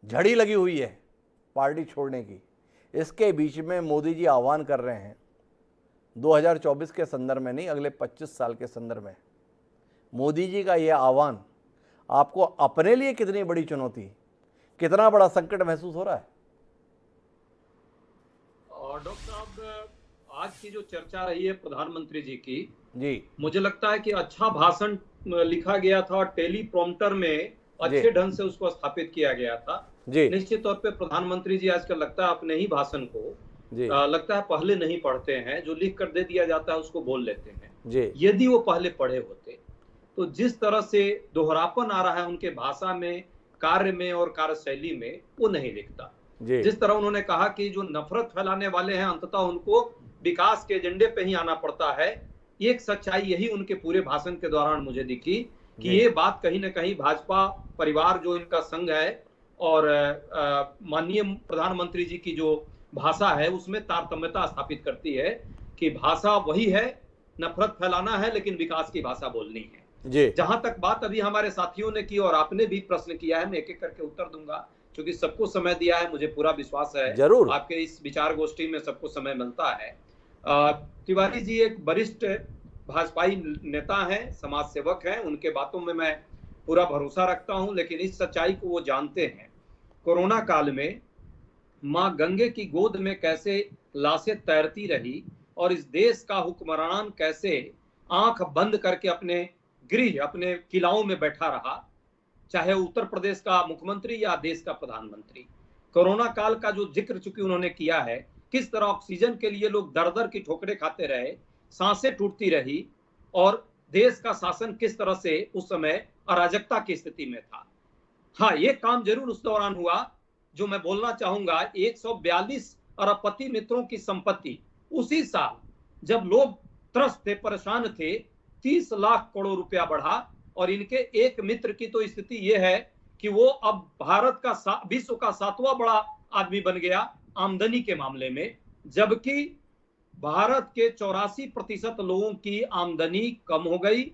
झड़ी लगी हुई है पार्टी छोड़ने की। इसके बीच में मोदी जी आह्वान कर रहे हैं 2024 के संदर्भ में नहीं, अगले 25 साल के संदर्भ में। मोदी जी का यह आह्वान आपको अपने लिए कितनी बड़ी चुनौती, कितना बड़ा संकट महसूस हो रहा है? और डॉक्टर साहब, आज की जो चर्चा रही है प्रधानमंत्री जी की, जी मुझे लगता है कि अच्छा भाषण लिखा गया था, टेलीप्रॉम्प्टर में अच्छे ढंग से उसको स्थापित किया गया था। जी निश्चित तौर पे प्रधानमंत्री जी आजकल लगता है अपने ही भाषण को लगता है पहले नहीं पढ़ते हैं, जो लिख कर दे दिया जाता है उसको बोल लेते हैं। जी यदि वो पहले पढ़े होते तो जिस तरह से दोहरापन आ रहा है उनके भाषा में, कार्य में और कार्यशैली में, वो नहीं दिखता। जिस तरह उन्होंने कहा कि जो नफरत फैलाने वाले हैं अंततः उनको विकास के एजेंडे पे ही आना पड़ता है, एक सच्चाई यही उनके पूरे भाषण के दौरान मुझे दिखी कि ये बात कहीं ना कहीं भाजपा परिवार जो इनका संघ है और माननीय प्रधानमंत्री जी की जो भाषा है उसमें तारतम्यता स्थापित करती है कि भाषा वही है, नफरत फैलाना है लेकिन विकास की भाषा बोलनी है। जहां तक बात अभी हमारे साथियों ने की और आपने भी प्रश्न किया है, मैं एक एक करके उत्तर दूंगा क्योंकि सबको समय दिया है, मुझे पूरा विश्वास है जरूर आपके इस विचार गोष्ठी में सबको समय मिलता है। तिवारी जी एक वरिष्ठ भाजपाई नेता हैं, समाज सेवक हैं, उनके बातों में मैं पूरा भरोसा रखता हूं, लेकिन इस सच्चाई को वो जानते हैं। कोरोना काल में मां गंगे की गोद में कैसे लाशें तैरती रही और इस देश का हुक्मरान कैसे आंख बंद करके अपने गृह, अपने किलाओं में बैठा रहा, चाहे उत्तर प्रदेश का मुख्यमंत्री या देश का प्रधानमंत्री। कोरोना काल का जो जिक्र चूंकि उन्होंने किया है, किस तरह ऑक्सीजन के लिए लोग दर दर की ठोकरें खाते रहे, सांसें टूटती रही और देश का शासन किस तरह से उस समय अराजकता की स्थिति में था। हाँ, ये काम जरूर उस दौरान हुआ जो मैं बोलना चाहूंगा, 142 अरबपति मित्रों की संपत्ति उसी साल जब लोग त्रस्त थे, परेशान थे, 30 लाख करोड़ रुपया बढ़ा और इनके एक मित्र की तो स्थिति यह है कि वो अब भारत का विश्व का 7वां बड़ा आदमी बन गया आमदनी के मामले में, जबकि भारत के 84% लोगों की आमदनी कम हो गई,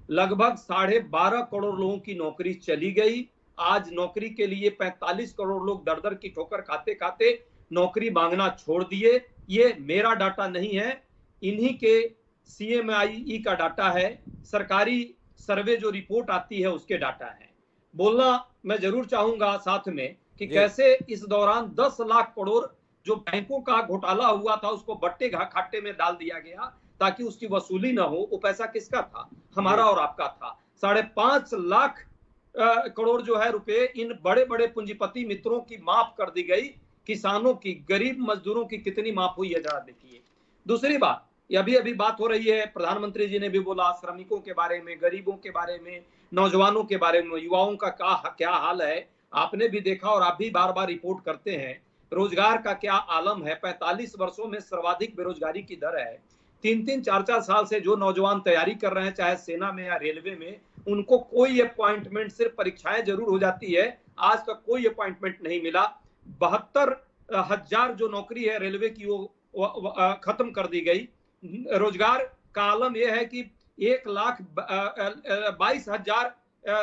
लगभग 12.5 करोड़ लोगों की नौकरी चली गई। आज नौकरी के लिए 45 करोड़ लोग दर दर की ठोकर खाते खाते नौकरी मांगना छोड़ दिए। ये मेरा डाटा नहीं है, इन्हीं के CMIE का डाटा है, सरकारी सर्वे जो रिपोर्ट आती है उसके डाटा है। बोलना मैं जरूर चाहूंगा साथ में कि कैसे इस दौरान 10 लाख करोड़ जो बैंकों का घोटाला हुआ था उसको बट्टे खाटे में डाल दिया गया ताकि उसकी वसूली ना हो। वो पैसा किसका था? हमारा और आपका था। 5.5 लाख करोड़ जो है रुपए इन बड़े बड़े पूंजीपति मित्रों की माफ कर दी गई। किसानों की, गरीब मजदूरों की कितनी माफ हुई है जरा देखिए। दूसरी बात, अभी बात हो रही है, प्रधानमंत्री जी ने भी बोला श्रमिकों के बारे में, गरीबों के बारे में, नौजवानों के बारे में, युवाओं का क्या हाल है। आपने भी देखा और आप भी बार बार रिपोर्ट करते हैं, रोजगार का क्या आलम है। 45 वर्षों में सर्वाधिक बेरोजगारी की दर है। 3-3, 4-4 साल से जो नौजवान तैयारी कर रहे हैं, चाहे सेना में या रेलवे में, उनको कोई अपॉइंटमेंट, सिर्फ परीक्षाएं जरूर हो जाती है, आज तक कोई अपॉइंटमेंट नहीं मिला। 72,000 जो नौकरी है रेलवे की वो खत्म कर दी गई। रोजगार का आलम यह है कि 1,22,000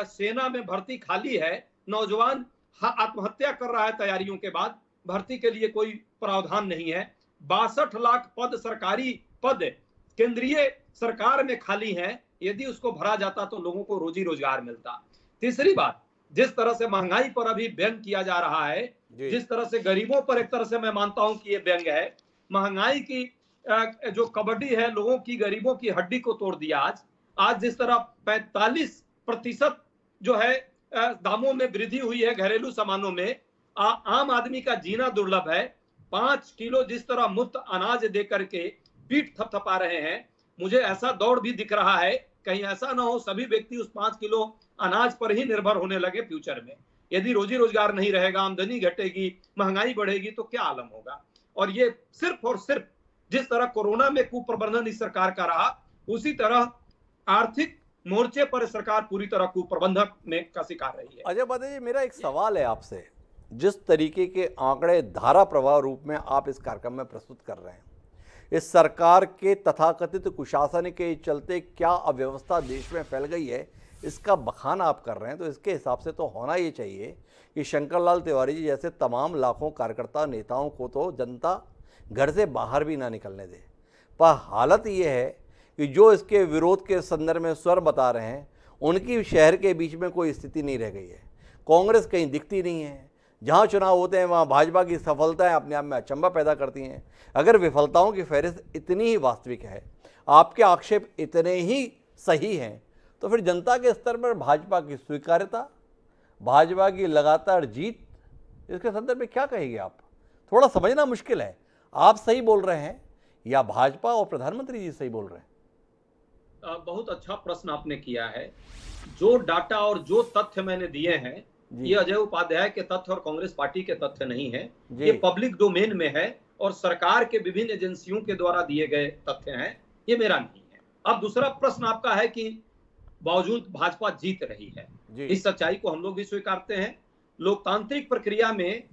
सेना में भर्ती खाली है। नौजवान आत्महत्या कर रहा है तैयारियों के बाद, भर्ती के लिए कोई प्रावधान नहीं है। 62 लाख पद, सरकारी पद केंद्रीय सरकार में खाली हैं, यदि उसको भरा जाता तो लोगों को रोजी रोजगार मिलता। तीसरी बात, जिस तरह से महंगाई पर अभी व्यंग किया जा रहा है, जिस तरह से गरीबों पर एक तरह से मैं मानता हूं कि ये व्यंग है, महंगाई की जो कबड्डी है लोगों की, गरीबों की हड्डी को तोड़ दिया। आज जिस तरह 45% जो है दामों में वृद्धि हुई है घरेलू सामानों में, आम आदमी का जीना दुर्लभ है। 5 किलो जिस तरह मुफ्त अनाज दे करके पीठ थपथपा रहे हैं, मुझे ऐसा दौड़ भी दिख रहा है, कहीं ऐसा ना हो सभी व्यक्ति उस 5 किलो अनाज पर ही निर्भर होने लगे फ्यूचर में। यदि रोजी रोजगार नहीं रहेगा, आमदनी घटेगी, महंगाई बढ़ेगी तो क्या आलम होगा। और ये सिर्फ और सिर्फ जिस तरह कोरोना में कुप्रबंधन इस सरकार का रहा, उसी तरह आर्थिक मोर्चे पर सरकार पूरी तरह कुप्रबंधन में का शिकार रही है। अजय पांडे जी, मेरा एक सवाल है आपसे। जिस तरीके के आंकड़े धारा प्रवाह रूप में आप इस कार्यक्रम में प्रस्तुत कर रहे हैं, इस सरकार के तथाकथित कुशासन के चलते क्या अव्यवस्था देश में फैल गई है, इसका बखान आप कर रहे हैं, तो इसके हिसाब से तो होना ये चाहिए कि शंकर लाल तिवारी जी जैसे तमाम लाखों कार्यकर्ता नेताओं को तो जनता घर से बाहर भी ना निकलने दे। पर हालत ये है कि जो इसके विरोध के संदर्भ में स्वर बता रहे हैं, उनकी शहर के बीच में कोई स्थिति नहीं रह गई है। कांग्रेस कहीं दिखती नहीं है। जहाँ चुनाव होते हैं वहाँ भाजपा की सफलताएं अपने आप में अचंभा पैदा करती हैं। अगर विफलताओं की फहरिस्त इतनी ही वास्तविक है, आपके आक्षेप इतने ही सही हैं, तो फिर जनता के स्तर पर भाजपा की स्वीकार्यता, भाजपा की लगातार जीत, इसके संदर्भ में क्या कहेंगे आप? थोड़ा समझना मुश्किल है। आप सही बोल रहे हैं या भाजपा और प्रधानमंत्री जी सही बोल रहे हैं? बहुत अच्छा प्रश्न आपने किया है। जो डाटा और जो तथ्य मैंने दिए हैं, ये अजय उपाध्याय के तथ्य और कांग्रेस पार्टी के तथ्य नहीं है, ये पब्लिक डोमेन में है और सरकार के विभिन्न एजेंसियों के द्वारा दिए गए तथ्य हैं, ये मेरा नहीं है। अब दूसरा प्रश्न आपका है कि बावजूद भाजपा जीत रही है, इस सच्चाई को हम लोग भी स्वीकारते हैं। लोकतांत्रिक प्रक्रिया में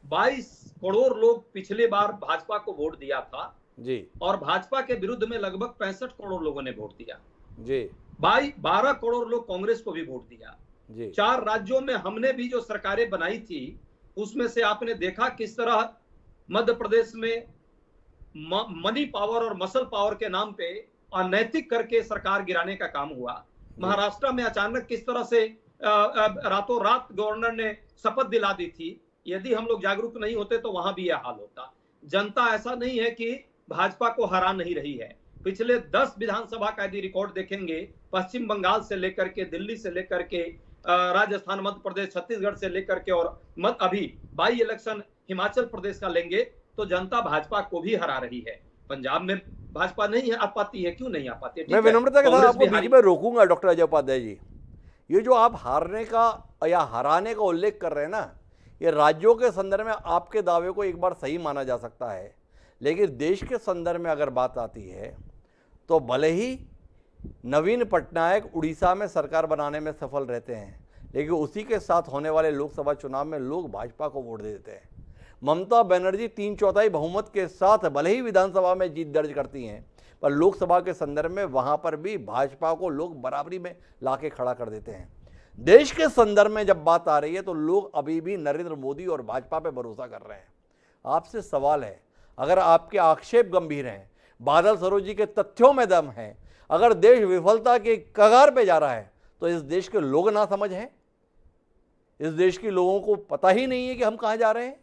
22 करोड़ लोग पिछले बार भाजपा को वोट दिया था जी, और भाजपा के विरुद्ध में लगभग 65 करोड़ लोगों ने वोट दिया जी। 12 करोड़ लोग कांग्रेस को भी वोट दिया जी। 4 राज्यों में हमने भी जो सरकारें बनाई थी, उसमें से आपने देखा किस तरह मध्य प्रदेश में मनी पावर और मसल पावर के नाम पे अनैतिक करके सरकार गिराने का काम हुआ। महाराष्ट्र में अचानक किस तरह से रातों रात गवर्नर ने शपथ दिला दी थी। यदि हम लोग जागरूक नहीं होते तो वहां भी यह हाल होता। जनता ऐसा नहीं है कि भाजपा को हरा नहीं रही है। पिछले 10 विधानसभा का यदि रिकॉर्ड देखेंगे, पश्चिम बंगाल से लेकर के, दिल्ली से लेकर के, राजस्थान, मध्य प्रदेश, छत्तीसगढ़ से लेकर के, और अभी बाई इलेक्शन हिमाचल प्रदेश का लेंगे तो जनता भाजपा को भी हरा रही है। पंजाब में भाजपा नहीं आ पाती है, क्यों नहीं आ पाती है? मैं विनम्रता के साथ आपको बीच में रोकूंगा डॉक्टर अजय उपाध्याय जी। ये जो आप हारने का या हराने का उल्लेख कर रहे हैं ना, ये राज्यों के संदर्भ में आपके दावे को एक बार सही माना जा सकता है, लेकिन देश के संदर्भ में अगर बात आती है तो भले ही नवीन पटनायक उड़ीसा में सरकार बनाने में सफल रहते हैं, लेकिन उसी के साथ होने वाले लोकसभा चुनाव में लोग भाजपा को वोट दे देते हैं। ममता बनर्जी 3/4 बहुमत के साथ भले ही विधानसभा में जीत दर्ज करती हैं, पर लोकसभा के संदर्भ में वहां पर भी भाजपा को लोग बराबरी में लाके खड़ा कर देते हैं। देश के संदर्भ में जब बात आ रही है तो लोग अभी भी नरेंद्र मोदी और भाजपा पे भरोसा कर रहे हैं। आपसे सवाल है, अगर आपके आक्षेप गंभीर हैं, बादल सरोज जी के तथ्यों में दम है, अगर देश विफलता के कगार पे जा रहा है, तो इस देश के लोग ना समझ हैं? इस देश के लोगों को पता ही नहीं है कि हम कहां जा रहे हैं,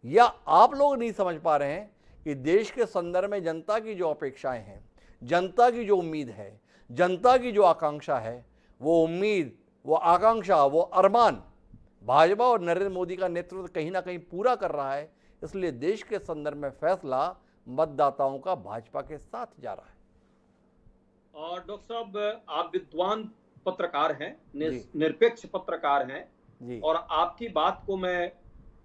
या आप लोग नहीं समझ पा रहे हैं कि देश के संदर्भ में जनता की जो अपेक्षाएं हैं, जनता की जो उम्मीद है, जनता की जो आकांक्षा है, वो उम्मीद, वो आकांक्षा, वो अरमान भाजपा और नरेंद्र मोदी का नेतृत्व कहीं ना कहीं पूरा कर रहा है। इसलिए देश के संदर्भ में फैसला मतदाताओं का भाजपा के साथ जा रहा है। और डॉक्टर साहब, आप विद्वान पत्रकार हैं, निरपेक्ष पत्रकार हैं जी, और आपकी बात को मैं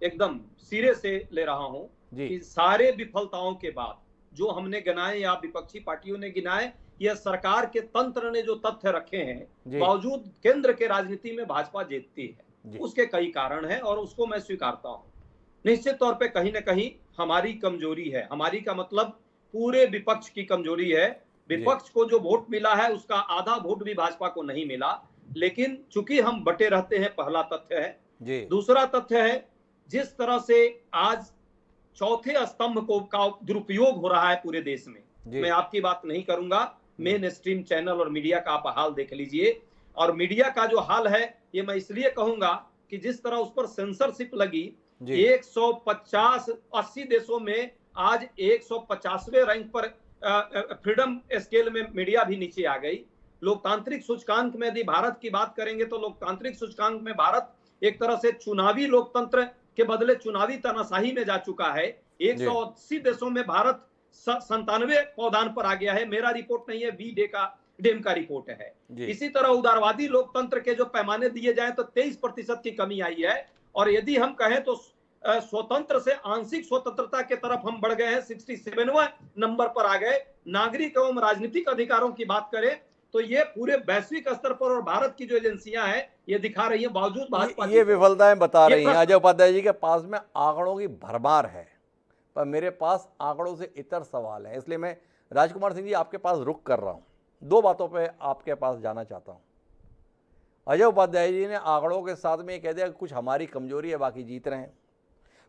एकदम सिरे से ले रहा हूं कि सारे विफलताओं के बाद जो हमने गिनाए या विपक्षी पार्टियों ने गिनाए, यह सरकार के तंत्र ने जो तथ्य रखे हैं, बावजूद केंद्र के राजनीति में भाजपा जीतती है। उसके कई कारण हैं और उसको मैं स्वीकारता हूं। निश्चित तौर पे कहीं ना कहीं हमारी कमजोरी है। हमारी का मतलब पूरे विपक्ष की कमजोरी है। विपक्ष को जो वोट मिला है उसका आधा वोट भी भाजपा को नहीं मिला, लेकिन चूंकि हम बटे रहते हैं, पहला तथ्य है। दूसरा तथ्य है, जिस तरह से आज चौथे स्तंभ को का दुरुपयोग हो रहा है पूरे देश में। मैं आपकी बात नहीं करूंगा, मेन स्ट्रीम चैनल और मीडिया का आप हाल देख लीजिए। और मीडिया का जो हाल है, ये मैं इसलिए कहूंगा कि जिस तरह उस पर सेंसरशिप लगी, 150-80 देशों में आज 150वें रैंक पर फ्रीडम स्केल में मीडिया भी नीचे आ गई। लोकतांत्रिक सूचकांक में यदि भारत की बात करेंगे तो लोकतांत्रिक सूचकांक में भारत एक तरह से चुनावी लोकतंत्र के बदले चुनावी तानाशाही में जा चुका है। 180 देशों में भारत 97वें पौधान पर आ गया है। मेरा रिपोर्ट नहीं है, डेम का रिपोर्ट है। इसी तरह उदारवादी लोकतंत्र के जो पैमाने दिए जाए तो 23% की कमी आई है। और यदि हम कहें तो स्वतंत्र से आंशिक स्वतंत्रता की तरफ हम बढ़ गए हैं, 67वें नंबर पर आ गए। नागरिक एवं राजनीतिक अधिकारों की बात करें तो ये पूरे वैश्विक स्तर पर और भारत की जो एजेंसियां हैं ये दिखा रही हैं, बावजूद भाजपा ये विफलताएं बता रही हैं। प्रश्न- अजय उपाध्याय जी के पास में आंकड़ों की भरमार है, पर मेरे पास आंकड़ों से इतर सवाल हैं, इसलिए मैं राजकुमार सिंह जी आपके पास रुक कर रहा हूं। दो बातों पे आपके पास जाना चाहता हूं। अजय उपाध्याय जी ने आंकड़ों के साथ में ये कह दिया कि कुछ हमारी कमजोरी है, बाकी जीत रहे हैं।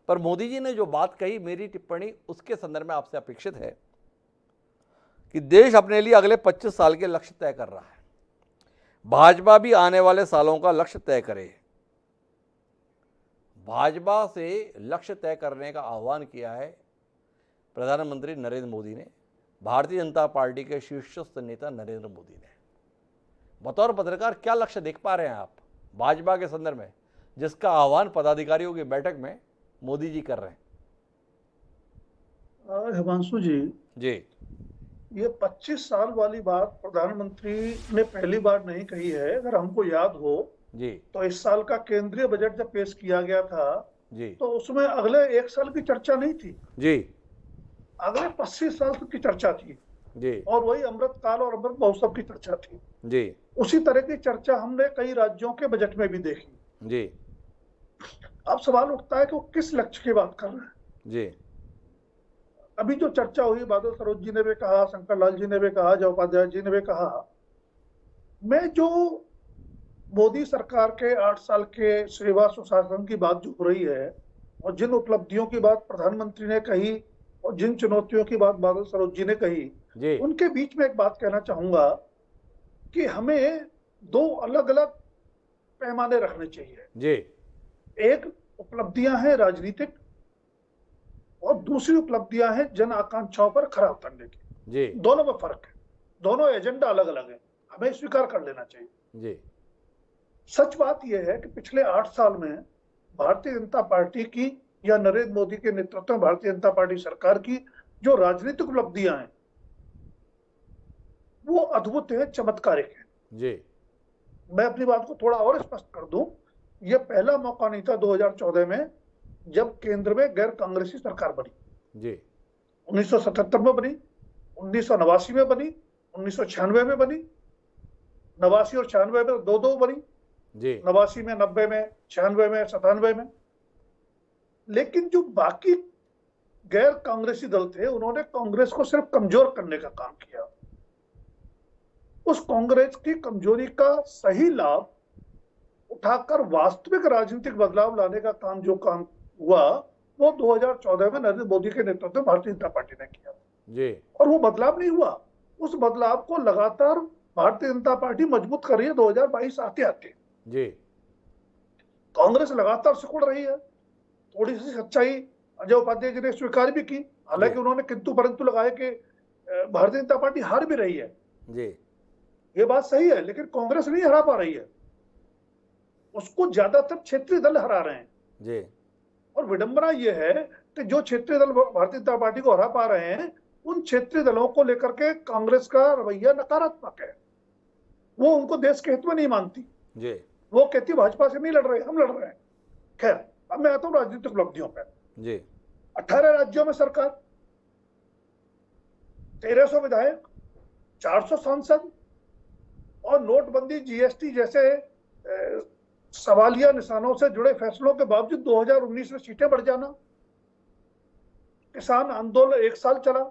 पर मोदी जी ने जो बात कही, मेरी टिप्पणी उसके संदर्भ में आपसे अपेक्षित है कि देश अपने लिए अगले 25 साल के लक्ष्य तय कर रहा है, भाजपा भी आने वाले सालों का लक्ष्य तय करे। भाजपा से लक्ष्य तय करने का आह्वान किया है प्रधानमंत्री नरेंद्र मोदी ने, भारतीय जनता पार्टी के शीर्षस्थ नेता नरेंद्र मोदी ने। बतौर पत्रकार क्या लक्ष्य देख पा रहे हैं आप भाजपा के संदर्भ में, जिसका आह्वान पदाधिकारियों की बैठक में मोदी जी कर रहे हैं? हिमांशु जी, ये 25 साल वाली बात प्रधानमंत्री ने पहली बार नहीं कही है। अगर हमको याद हो जी, तो इस साल का केंद्रीय बजट जब पेश किया गया था जी, तो उसमें अगले 1 साल की चर्चा नहीं थी, जी, अगले 25 साल की चर्चा थी, जी, और वही अमृत काल और अमृत महोत्सव की चर्चा थी। जी, उसी तरह की चर्चा हमने कई राज्यों के बजट में भी देखी। जी, अब सवाल उठता है कि वो किस लक्ष्य की बात कर रहे हैं। जी, अभी जो चर्चा हुई, बादल सरोज जी ने भी कहा, शंकर लाल जी ने भी कहा, जय उपाध्याय जी ने भी कहा, मैं जो मोदी सरकार के 8 साल के सेवा सुशासन की बात जो हो रही है और जिन उपलब्धियों की बात प्रधानमंत्री ने कही और जिन चुनौतियों की बात बादल सरोज जी ने कही, जी, उनके बीच में एक बात कहना चाहूंगा कि हमें दो अलग अलग पैमाने रखने चाहिए। जी, एक उपलब्धियां हैं राजनीतिक और दूसरी उपलब्धियां हैं जन आकांक्षाओं पर खरा उतरने की। जी, दोनों में फर्क है, दोनों एजेंडा अलग अलग है, हमें स्वीकार कर लेना चाहिए। जी, सच बात यह है कि पिछले 8 साल में भारतीय जनता पार्टी की या नरेंद्र मोदी के नेतृत्व में भारतीय जनता पार्टी सरकार की जो राजनीतिक उपलब्धियां हैं वो अद्भुत है, चमत्कारिक है। जी, मैं अपनी बात को थोड़ा और स्पष्ट कर दूं, यह पहला मौका नहीं था 2014 में जब केंद्र में गैर कांग्रेसी सरकार बनी। जी, 1977 में बनी, 1989 में बनी, 1996 में बनी, 89 और 96 में दो बनी, जी, 89 में, 90 में, 96 में, 97 में। लेकिन जो बाकी गैर कांग्रेसी दल थे उन्होंने कांग्रेस को सिर्फ कमजोर करने का काम किया। उस कांग्रेस की कमजोरी का सही लाभ उठाकर वास्तविक राजनीतिक बदलाव लाने का काम जो काम हुआ वो 2014 में नरेंद्र मोदी के नेतृत्व में भारतीय जनता पार्टी ने किया। जी, और वो बदलाव नहीं हुआ, उस बदलाव को लगातार भारतीय जनता पार्टी मजबूत कर रही है। 2022 आते आते जी, कांग्रेस लगातार सिकुड़ रही है। थोड़ी सी सच्चाई अजय उपाध्याय जी ने स्वीकार भी की, हालांकि उन्होंने किंतु परंतु लगाए कि भारतीय जनता पार्टी हार भी रही है, जी, ये बात सही है, लेकिन कांग्रेस नहीं हरा पा रही है, उसको ज्यादातर क्षेत्रीय दल हरा रहे हैं। जी, और विडंबना यह है कि जो क्षेत्रीय दल भारतीय जनता पार्टी को हरा पा रहे हैं उन क्षेत्रीय दलों को लेकर के कांग्रेस का रवैया नकारात्मक है। वो उनको देश के हित में नहीं मानती, जी, वो कहती भाजपा से नहीं लड़ रहे, हम लड़ रहे हैं। खैर, अब मैं आता हूं राजनीतिक उपलब्धियों पर। जी, 18 राज्यों में सरकार, 1300 विधायक, 400 सांसद और नोटबंदी, जीएसटी जैसे सवालिया निशानों से जुड़े फैसलों के बावजूद 2019 में सीटें बढ़ जाना, किसान आंदोलन 1 साल चला,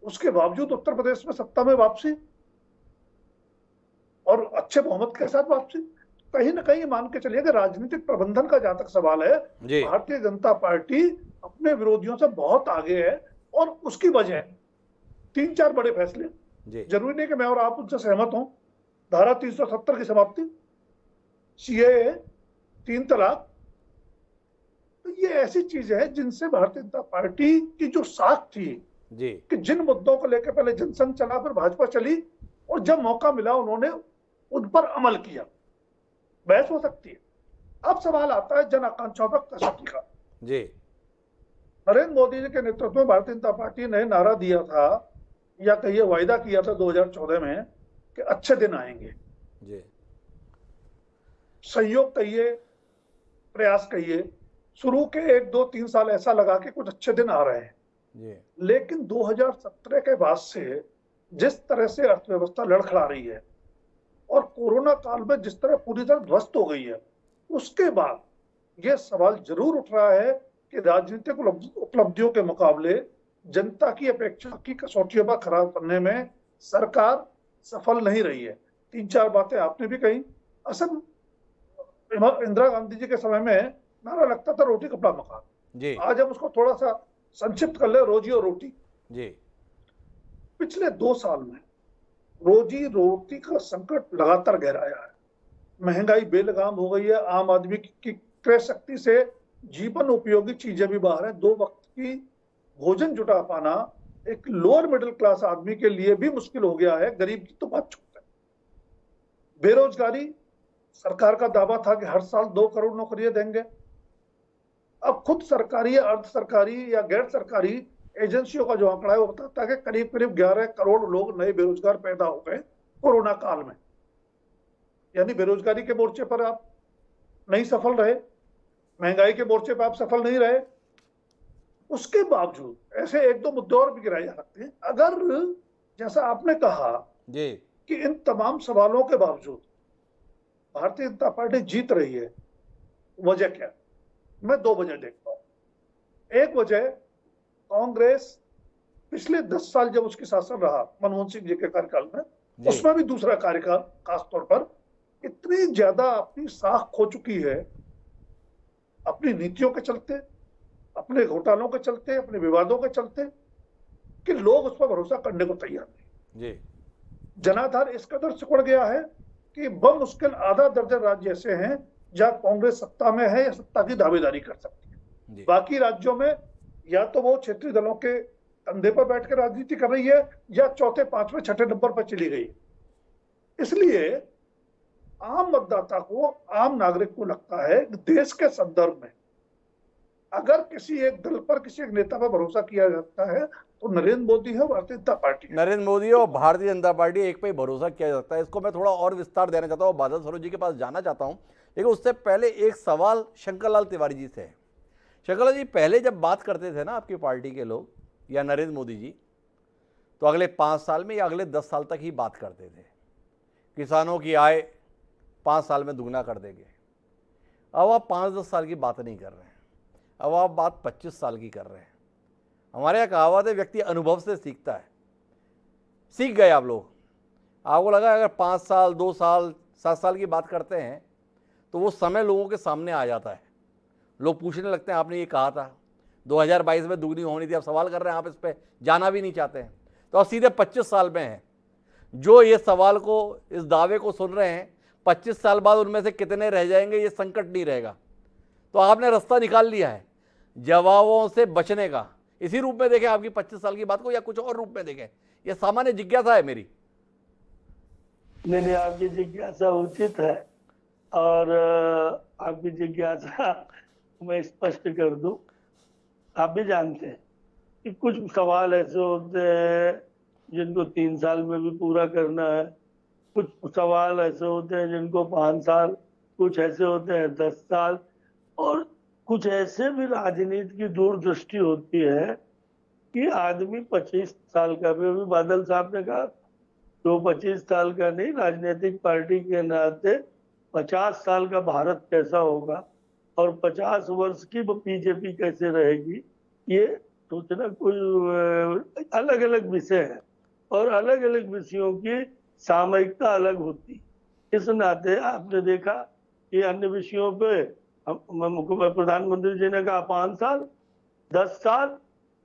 उसके बावजूद उत्तर प्रदेश में सत्ता में वापसी और अच्छे बहुमत के साथ वापसी। कहीं ना कहीं मान के चलिए कि राजनीतिक प्रबंधन का जहां तक सवाल है, भारतीय जनता पार्टी अपने विरोधियों से बहुत आगे है। और उसकी वजह 3-4 बड़े फैसले, जरूरी नहीं कि मैं और आप उनसे सहमत हों, धारा 370 की समाप्ति, सीएए, 3 तलाक, तो ये ऐसी चीज है जिनसे भारतीय जनता पार्टी की जो साख थी कि जिन मुद्दों को लेकर पहले जनसंघ चला फिर भाजपा चली और जब मौका मिला उन्होंने उन पर अमल किया। बहस हो सकती है। अब सवाल आता है जन आकांक्षाओं पर कसौटी का। नरेंद्र मोदी जी के नेतृत्व में भारतीय जनता पार्टी ने नारा दिया था या कहिए वायदा किया था 2014 में कि अच्छे दिन आएंगे। सहयोग कहिए, प्रयास कहिए, शुरू के 1 2 3 साल ऐसा लगा कि कुछ अच्छे दिन आ रहे हैं, लेकिन 2017 के बाद से जिस तरह से अर्थव्यवस्था लड़खड़ा रही है और कोरोना काल में जिस तरह पूरी तरह ध्वस्त हो गई है, उसके बाद यह सवाल जरूर उठ रहा है कि राजनीतिक उपलब्धियों के मुकाबले जनता की अपेक्षा की कसौटियों पर खरा करने में सरकार सफल नहीं रही है। 3 4 बातें आपने भी कही। असल इंदिरा गांधी जी के समय में नारा लगता था रोटी कपड़ा मकान। आज हम उसको थोड़ा सा संक्षिप्त कर ले, रोजी और रोटी। पिछले 2 साल में रोजी रोटी का संकट लगातार गहराया है। महंगाई बेलगाम हो गई है। आम आदमी की क्रय शक्ति से जीवन उपयोगी चीजें भी बाहर है। 2 वक्त की भोजन जुटा पाना एक लोअर मिडिल क्लास आदमी के लिए भी मुश्किल हो गया है, गरीब की तो बात छूट है। बेरोजगारी, सरकार का दावा था कि हर साल 2 करोड़ नौकरियां देंगे। अब खुद सरकारी या अर्ध सरकारी या गैर सरकारी एजेंसियों का जो आंकड़ा है वो बताता है कि करीब करीब 11 करोड़ लोग नए बेरोजगार पैदा हो गए कोरोना काल में। यानी बेरोजगारी के मोर्चे पर आप नहीं सफल रहे, महंगाई के मोर्चे पर आप सफल नहीं रहे। उसके बावजूद ऐसे 1 2 मुद्दे और भी गिराए जा सकते हैं। अगर जैसा आपने कहा कि इन तमाम सवालों के बावजूद भारतीय जनता पार्टी जीत रही है, वजह क्या? मैं 2 वजह देखता हूं। एक वजह, कांग्रेस पिछले 10 साल जब उसकी शासन रहा मनमोहन सिंह जी के कार्यकाल में, उसमें भी दूसरा कार्यकाल खासतौर पर इतनी ज्यादा अपनी साख खो चुकी है, अपनी नीतियों के चलते, अपने घोटालों के चलते, अपने विवादों के चलते, कि लोग उस पर भरोसा करने को तैयार नहीं। जनाधार इस कदर सिकुड़ गया है कि बमुश्किल आधा दर्जन राज्य ऐसे हैं जहां कांग्रेस सत्ता में है या सत्ता की दावेदारी कर सकती है। बाकी राज्यों में या तो वो क्षेत्रीय दलों के कंधे पर बैठकर राजनीति कर रही है या चौथे, पांचवें, छठे नंबर पर चली गई। इसलिए आम मतदाता को, आम नागरिक को लगता है कि देश के संदर्भ में अगर किसी एक दल पर, किसी एक नेता पर भरोसा किया जाता है तो नरेंद्र मोदी है, भारतीय जनता पार्टी है। नरेंद्र मोदी और भारतीय जनता पार्टी एक पे ही भरोसा किया जाता है। इसको मैं थोड़ा और विस्तार देना चाहता हूँ, बादल सरोज जी के पास जाना चाहता हूँ, लेकिन उससे पहले एक सवाल शंकरलाल तिवारी जी से है। शंकरलाल जी, पहले जब बात करते थे ना आपकी पार्टी के लोग या नरेंद्र मोदी जी, तो अगले 5 साल में या अगले 10 साल तक ही बात करते थे। किसानों की आय 5 साल में दुगना कर देंगे। अब आप 5-10 साल की बात नहीं कर रहे हैं, अब आप बात 25 साल की कर रहे हैं। हमारे यहाँ कहावत है, व्यक्ति अनुभव से सीखता है। सीख गए आप लोग। आपको लगा अगर 5 साल, 2 साल, 7 साल की बात करते हैं तो वो समय लोगों के सामने आ जाता है। लोग पूछने लगते हैं आपने ये कहा था 2022 में दुगनी होनी थी, अब सवाल कर रहे हैं, आप इस पर जाना भी नहीं चाहते हैं। तो अब सीधे 25 साल में हैं जो ये सवाल को, इस दावे को सुन रहे हैं। 25 साल बाद उनमें से कितने रह जाएंगे ये संकट नहीं रहेगा। तो आपने रास्ता निकाल लिया है जवाबों से बचने का। इसी रूप में देखें आपकी 25 साल की बात को, या कुछ और रूप में देखें? ये सामान्य जिज्ञासा है मेरी। नहीं, आपकी जिज्ञासा उचित है और आपकी जिज्ञासा मैं स्पष्ट कर दूं। आप भी जानते हैं कि कुछ सवाल ऐसे होते हैं जिनको 3 साल में भी पूरा करना है, कुछ सवाल ऐसे होते हैं जिनको 5 साल, कुछ ऐसे होते हैं 10 साल, और कुछ ऐसे भी राजनीति की दूरदृष्टि होती है कि आदमी 25 साल का भी, अभी बादल साहब ने कहा तो 25 साल का नहीं, राजनीतिक पार्टी के नाते 50 साल का भारत कैसा होगा और 50 वर्ष की बीजेपी कैसे रहेगी, ये सोचना कोई अलग अलग विषय है और अलग अलग विषयों की सामयिकता अलग होती। इस नाते आपने देखा कि अन्य विषयों पे प्रधानमंत्री जी ने कहा 5 साल, 10 साल,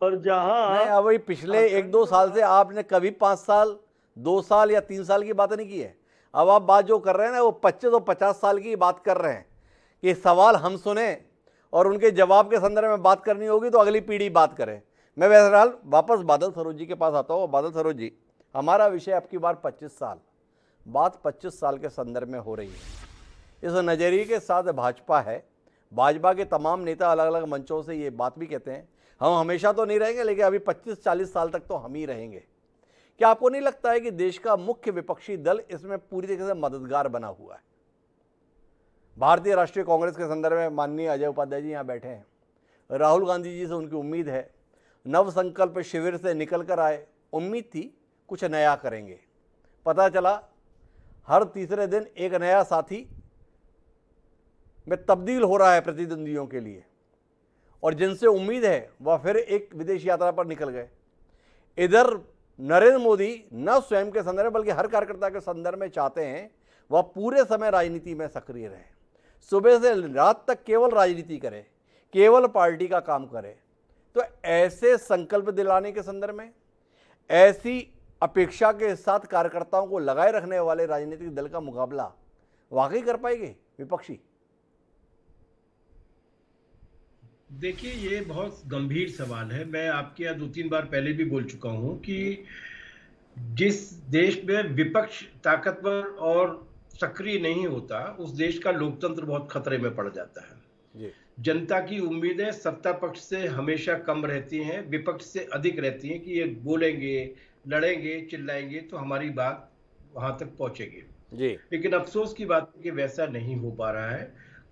और जहां अभी पिछले 1-2 साल से आपने कभी 5 साल, 2 साल या 3 साल की बात नहीं की है। अब आप बात जो कर रहे हैं ना वो 25 और 50 साल की बात कर रहे हैं कि सवाल हम सुने और उनके जवाब के संदर्भ में बात करनी होगी तो अगली पीढ़ी बात करे। मैं बहरहाल वापस बादल सरोज जी के पास आता हूँ। बादल सरोज जी, हमारा विषय अब की बार 25 साल, बात 25 साल के संदर्भ में हो रही है। इस नज़रिए के साथ भाजपा है, भाजपा के तमाम नेता अलग अलग मंचों से ये बात भी कहते हैं हम हमेशा तो नहीं रहेंगे, लेकिन अभी 25-40 साल तक तो हम ही रहेंगे। क्या आपको नहीं लगता है कि देश का मुख्य विपक्षी दल इसमें पूरी तरीके से मददगार बना हुआ है? भारतीय राष्ट्रीय कांग्रेस के संदर्भ में माननीय अजय उपाध्याय जी यहाँ बैठे हैं। राहुल गांधी जी से उनकी उम्मीद है, नव संकल्प शिविर से निकल कर आए, उम्मीद थी कुछ नया करेंगे। पता चला हर तीसरे दिन एक नया साथी में तब्दील हो रहा है प्रतिद्वंदियों के लिए, और जिनसे उम्मीद है वह फिर एक विदेश यात्रा पर निकल गए। इधर नरेंद्र मोदी न स्वयं के संदर्भ बल्कि हर कार्यकर्ता के संदर्भ में चाहते हैं वह पूरे समय राजनीति में सक्रिय रहे, सुबह से रात तक केवल राजनीति करे, केवल पार्टी का काम करे। तो ऐसे संकल्प दिलाने के संदर्भ में, ऐसी अपेक्षा के साथ कार्यकर्ताओं को लगाए रखने वाले राजनीतिक दल का मुकाबला वाकई कर पाएंगे विपक्षी? देखिए, ये बहुत गंभीर सवाल है। मैं आपके यहाँ 2-3 बार पहले भी बोल चुका हूं कि जिस देश में विपक्ष ताकतवर और सक्रिय नहीं होता, उस देश का लोकतंत्र बहुत खतरे में पड़ जाता है। जनता की उम्मीदें सत्ता पक्ष से हमेशा कम रहती हैं, विपक्ष से अधिक रहती हैं कि ये बोलेंगे, लड़ेंगे, चिल्लाएंगे तो हमारी बात वहां तक पहुंचेगी। लेकिन अफसोस की बात है कि वैसा नहीं हो पा रहा है।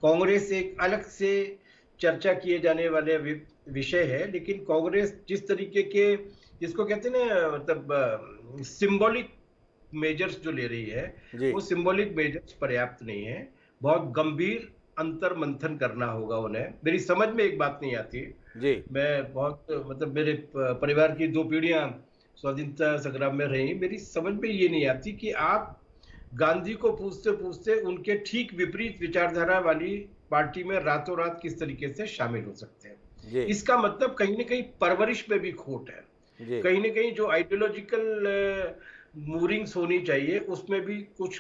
कांग्रेस एक अलग से चर्चा किए जाने वाले विषय है, लेकिन कांग्रेस जिस तरीके के, जिसको कहते हैं ना, मतलब सिंबॉलिक मेजर्स जो ले रही है, वो सिंबॉलिक मेजर्स पर्याप्त नहीं है। बहुत गंभीर अंतर मंथन करना होगा उन्हें। मेरी समझ में एक बात नहीं आती जी। मैं बहुत, मतलब मेरे परिवार की 2 पीढ़ियां स्वाधीनता संग्राम में रही, मेरी समझ में ये नहीं आती कि आप गांधी को पूछते पूछते उनके ठीक विपरीत विचारधारा वाली पार्टी में रातों रात किस तरीके से शामिल हो सकते हैं। इसका मतलब कहीं ना कहीं परवरिश में भी खोट है, कहीं ना कहीं जो आइडियोलॉजिकल मूरिंग्स होनी चाहिए उसमें भी कुछ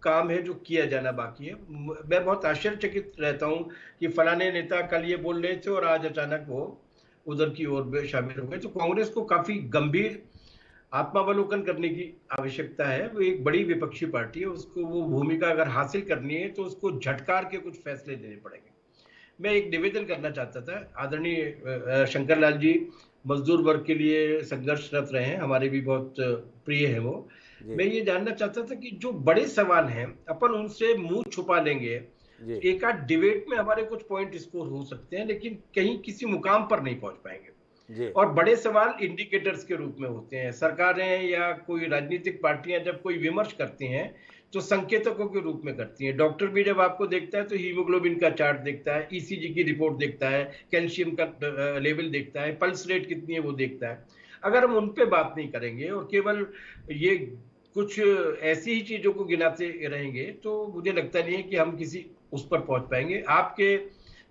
काम है जो किया जाना बाकी है। मैं बहुत आश्चर्यचकित रहता हूं कि फलाने नेता कल ये बोल रहे थे और आज अचानक वो उधर की ओर में शामिल हो गए। तो कांग्रेस को काफी गंभीर आत्मावलोकन करने की आवश्यकता है। वो एक बड़ी विपक्षी पार्टी है, उसको वो भूमिका अगर हासिल करनी है तो उसको झटकार के कुछ फैसले देने पड़ेंगे। मैं एक निवेदन करना चाहता था, आदरणीय शंकर लाल जी मजदूर वर्ग के लिए संघर्षरत रहे हैं, हमारे भी बहुत प्रिय है वो। मैं ये जानना चाहता था कि जो बड़े सवाल हैं अपन उनसे मुंह छुपा लेंगे, एक आध डिबेट में हमारे कुछ पॉइंट स्कोर हो सकते हैं, लेकिन कहीं किसी मुकाम पर नहीं पहुंच पाएंगे। और बड़े सवाल इंडिकेटर्स के रूप में होते हैं। सरकारें या कोई राजनीतिक पार्टियां जब कोई विमर्श करती हैं तो संकेतकों के रूप में करती हैं। डॉक्टर भी जब आपको देखता है तो हीमोग्लोबिन का चार्ट देखता है, ईसीजी की रिपोर्ट देखता है, कैल्शियम का लेवल देखता है, पल्स रेट कितनी है वो देखता है। अगर हम उन पे बात नहीं करेंगे और केवल ये कुछ ऐसी ही चीजों को गिनाते रहेंगे तो मुझे लगता नहीं है कि हम किसी उस पर पहुंच पाएंगे। आपके